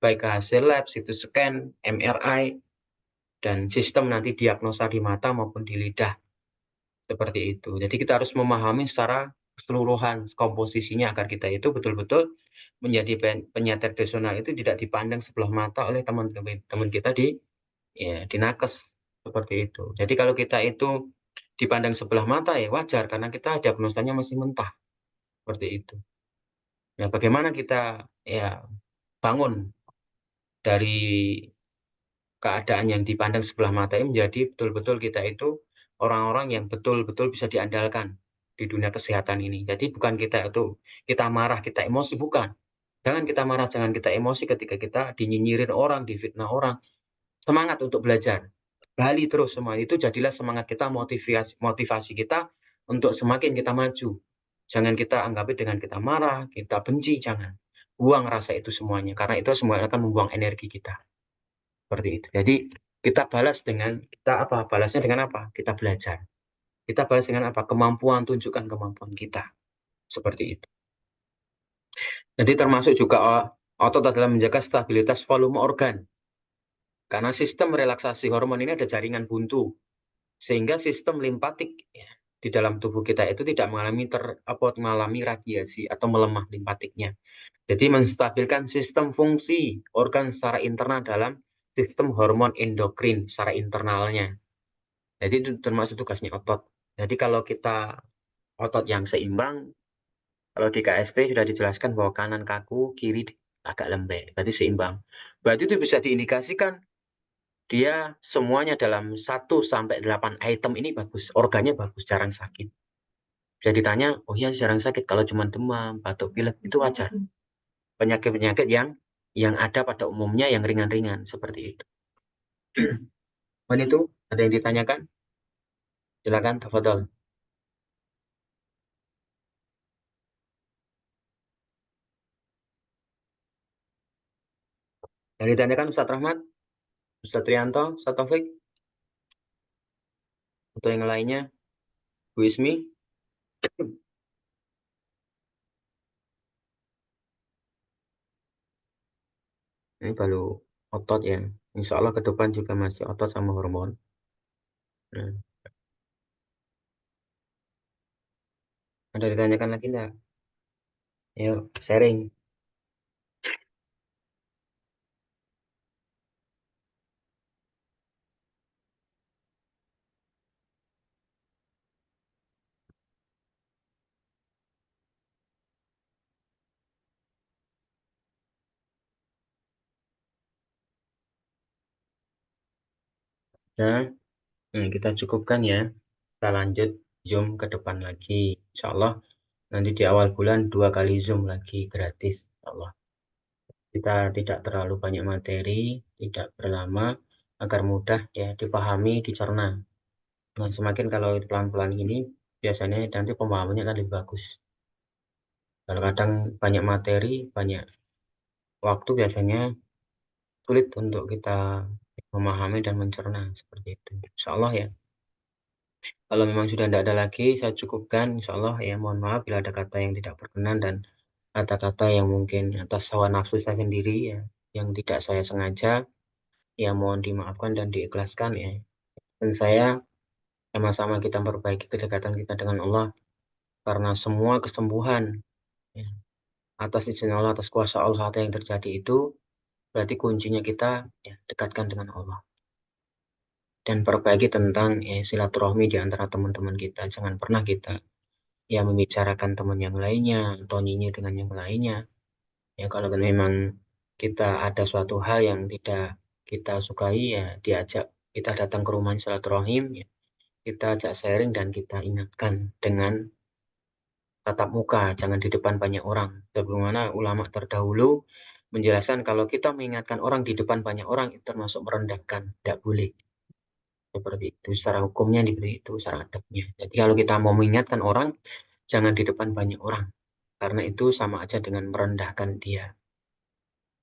Baik hasil lab, CT scan, MRI, dan sistem nanti diagnosa di mata maupun di lidah. Seperti itu. Jadi kita harus memahami secara keseluruhan komposisinya agar kita itu betul-betul menjadi penyatir rasional itu tidak dipandang sebelah mata oleh teman-teman kita di nakes, seperti itu. Jadi kalau kita itu dipandang sebelah mata, ya wajar karena kita diagnosanya masih mentah, seperti itu. Nah, bagaimana kita, ya, bangun dari keadaan yang dipandang sebelah mata ini menjadi betul-betul kita itu orang-orang yang betul-betul bisa diandalkan di dunia kesehatan ini. Jadi bukan kita marah, kita emosi, bukan. Jangan kita marah, jangan kita emosi ketika kita dinyinyirin orang, difitnah orang. Semangat untuk belajar. Gali terus semua itu, jadilah semangat kita, motivasi kita untuk semakin kita maju. Jangan kita anggapi dengan kita marah, kita benci, jangan. Buang rasa itu semuanya, karena itu semua akan membuang energi kita. Seperti itu. Jadi kita balasnya dengan apa? Kita belajar. Kita balas dengan apa? Kemampuan, tunjukkan kemampuan kita. Seperti itu. Jadi termasuk juga Otot adalah menjaga stabilitas volume organ. Karena sistem relaksasi hormon ini ada jaringan buntu. Sehingga sistem limpatik ya, di dalam tubuh kita itu tidak mengalami radiasi atau melemah limpatiknya. Jadi menstabilkan sistem fungsi organ secara internal dalam sistem hormon endokrin secara internalnya. Jadi itu termasuk tugasnya otot. Jadi kalau kita otot yang seimbang, kalau di KST sudah dijelaskan bahwa kanan kaku, kiri agak lembek, berarti seimbang. Berarti itu bisa diindikasikan dia semuanya dalam 1-8 item ini bagus, organnya bagus, jarang sakit. Jadi ditanya, oh iya jarang sakit, kalau cuma demam, batuk, pilek, itu wajar. Penyakit-penyakit yang ada pada umumnya yang ringan-ringan, seperti itu. Itu ada yang ditanyakan? Silakan, tafadhol. Yang ditanyakan Ustaz Rahmat, Ustaz Trianto, Ustaz Taufik, atau yang lainnya, Bu Ismi. Ini baru otot ya. Insya Allah ke depan juga masih otot sama hormon. Nah, ada ditanyakan lagi enggak? Ayo, sharing. Nah, kita cukupkan ya. Kita lanjut Zoom ke depan lagi. Insya Allah nanti di awal bulan 2 kali Zoom lagi gratis. Insya Allah. Kita tidak terlalu banyak materi, tidak berlama, agar mudah ya dipahami, dicerna. Nah, semakin kalau pelan-pelan ini, biasanya nanti pemahamannya akan lebih bagus. Kalau kadang banyak materi, banyak waktu, biasanya sulit untuk kita memahami dan mencerna seperti itu. Insya Allah ya. Kalau memang sudah tidak ada lagi, saya cukupkan. Insya Allah ya, mohon maaf bila ada kata yang tidak berkenan dan kata-kata yang mungkin atas hawa nafsu saya sendiri ya, yang tidak saya sengaja, ya mohon dimaafkan dan diikhlaskan ya. Dan saya sama-sama kita memperbaiki kedekatan kita dengan Allah, karena semua kesembuhan ya, atas izin Allah, atas kuasa Allah yang terjadi itu, berarti kuncinya kita ya, dekatkan dengan Allah. Dan perbaiki tentang silaturahmi di antara teman-teman kita. Jangan pernah kita ya membicarakan teman yang lainnya atau nyinyir dengan yang lainnya. Ya kalau memang kita ada suatu hal yang tidak kita sukai, ya diajak kita datang ke rumah silaturahim, ya, kita ajak sharing dan kita ingatkan dengan tatap muka, jangan di depan banyak orang. Sebagaimana ulama terdahulu menjelaskan kalau kita mengingatkan orang di depan banyak orang itu termasuk merendahkan, tidak boleh. Seperti itu secara hukumnya, diberi itu secara adabnya. Jadi kalau kita mau mengingatkan orang, jangan di depan banyak orang, karena itu sama aja dengan merendahkan dia.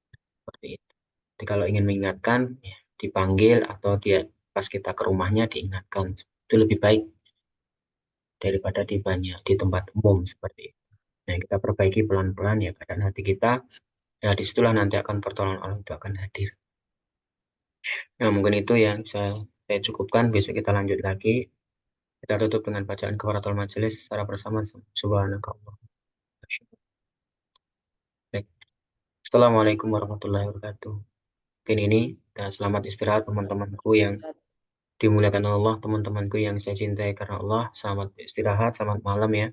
Seperti itu. Jadi kalau ingin mengingatkan, ya, dipanggil atau dia pas kita ke rumahnya diingatkan, itu lebih baik daripada di tempat umum seperti itu. Nah, kita perbaiki pelan-pelan ya keadaan hati kita. Nah, disitulah nanti akan pertolongan Allah itu akan hadir. Nah, mungkin itu yang saya cukupkan. Besok kita lanjut lagi. Kita tutup dengan bacaan kafaratul majelis secara bersama. Subhanakallah. Baik. Assalamualaikum warahmatullahi wabarakatuh. Mungkin ini selamat istirahat teman-temanku yang dimuliakan Allah, teman-temanku yang saya cintai karena Allah. Selamat istirahat, selamat malam ya.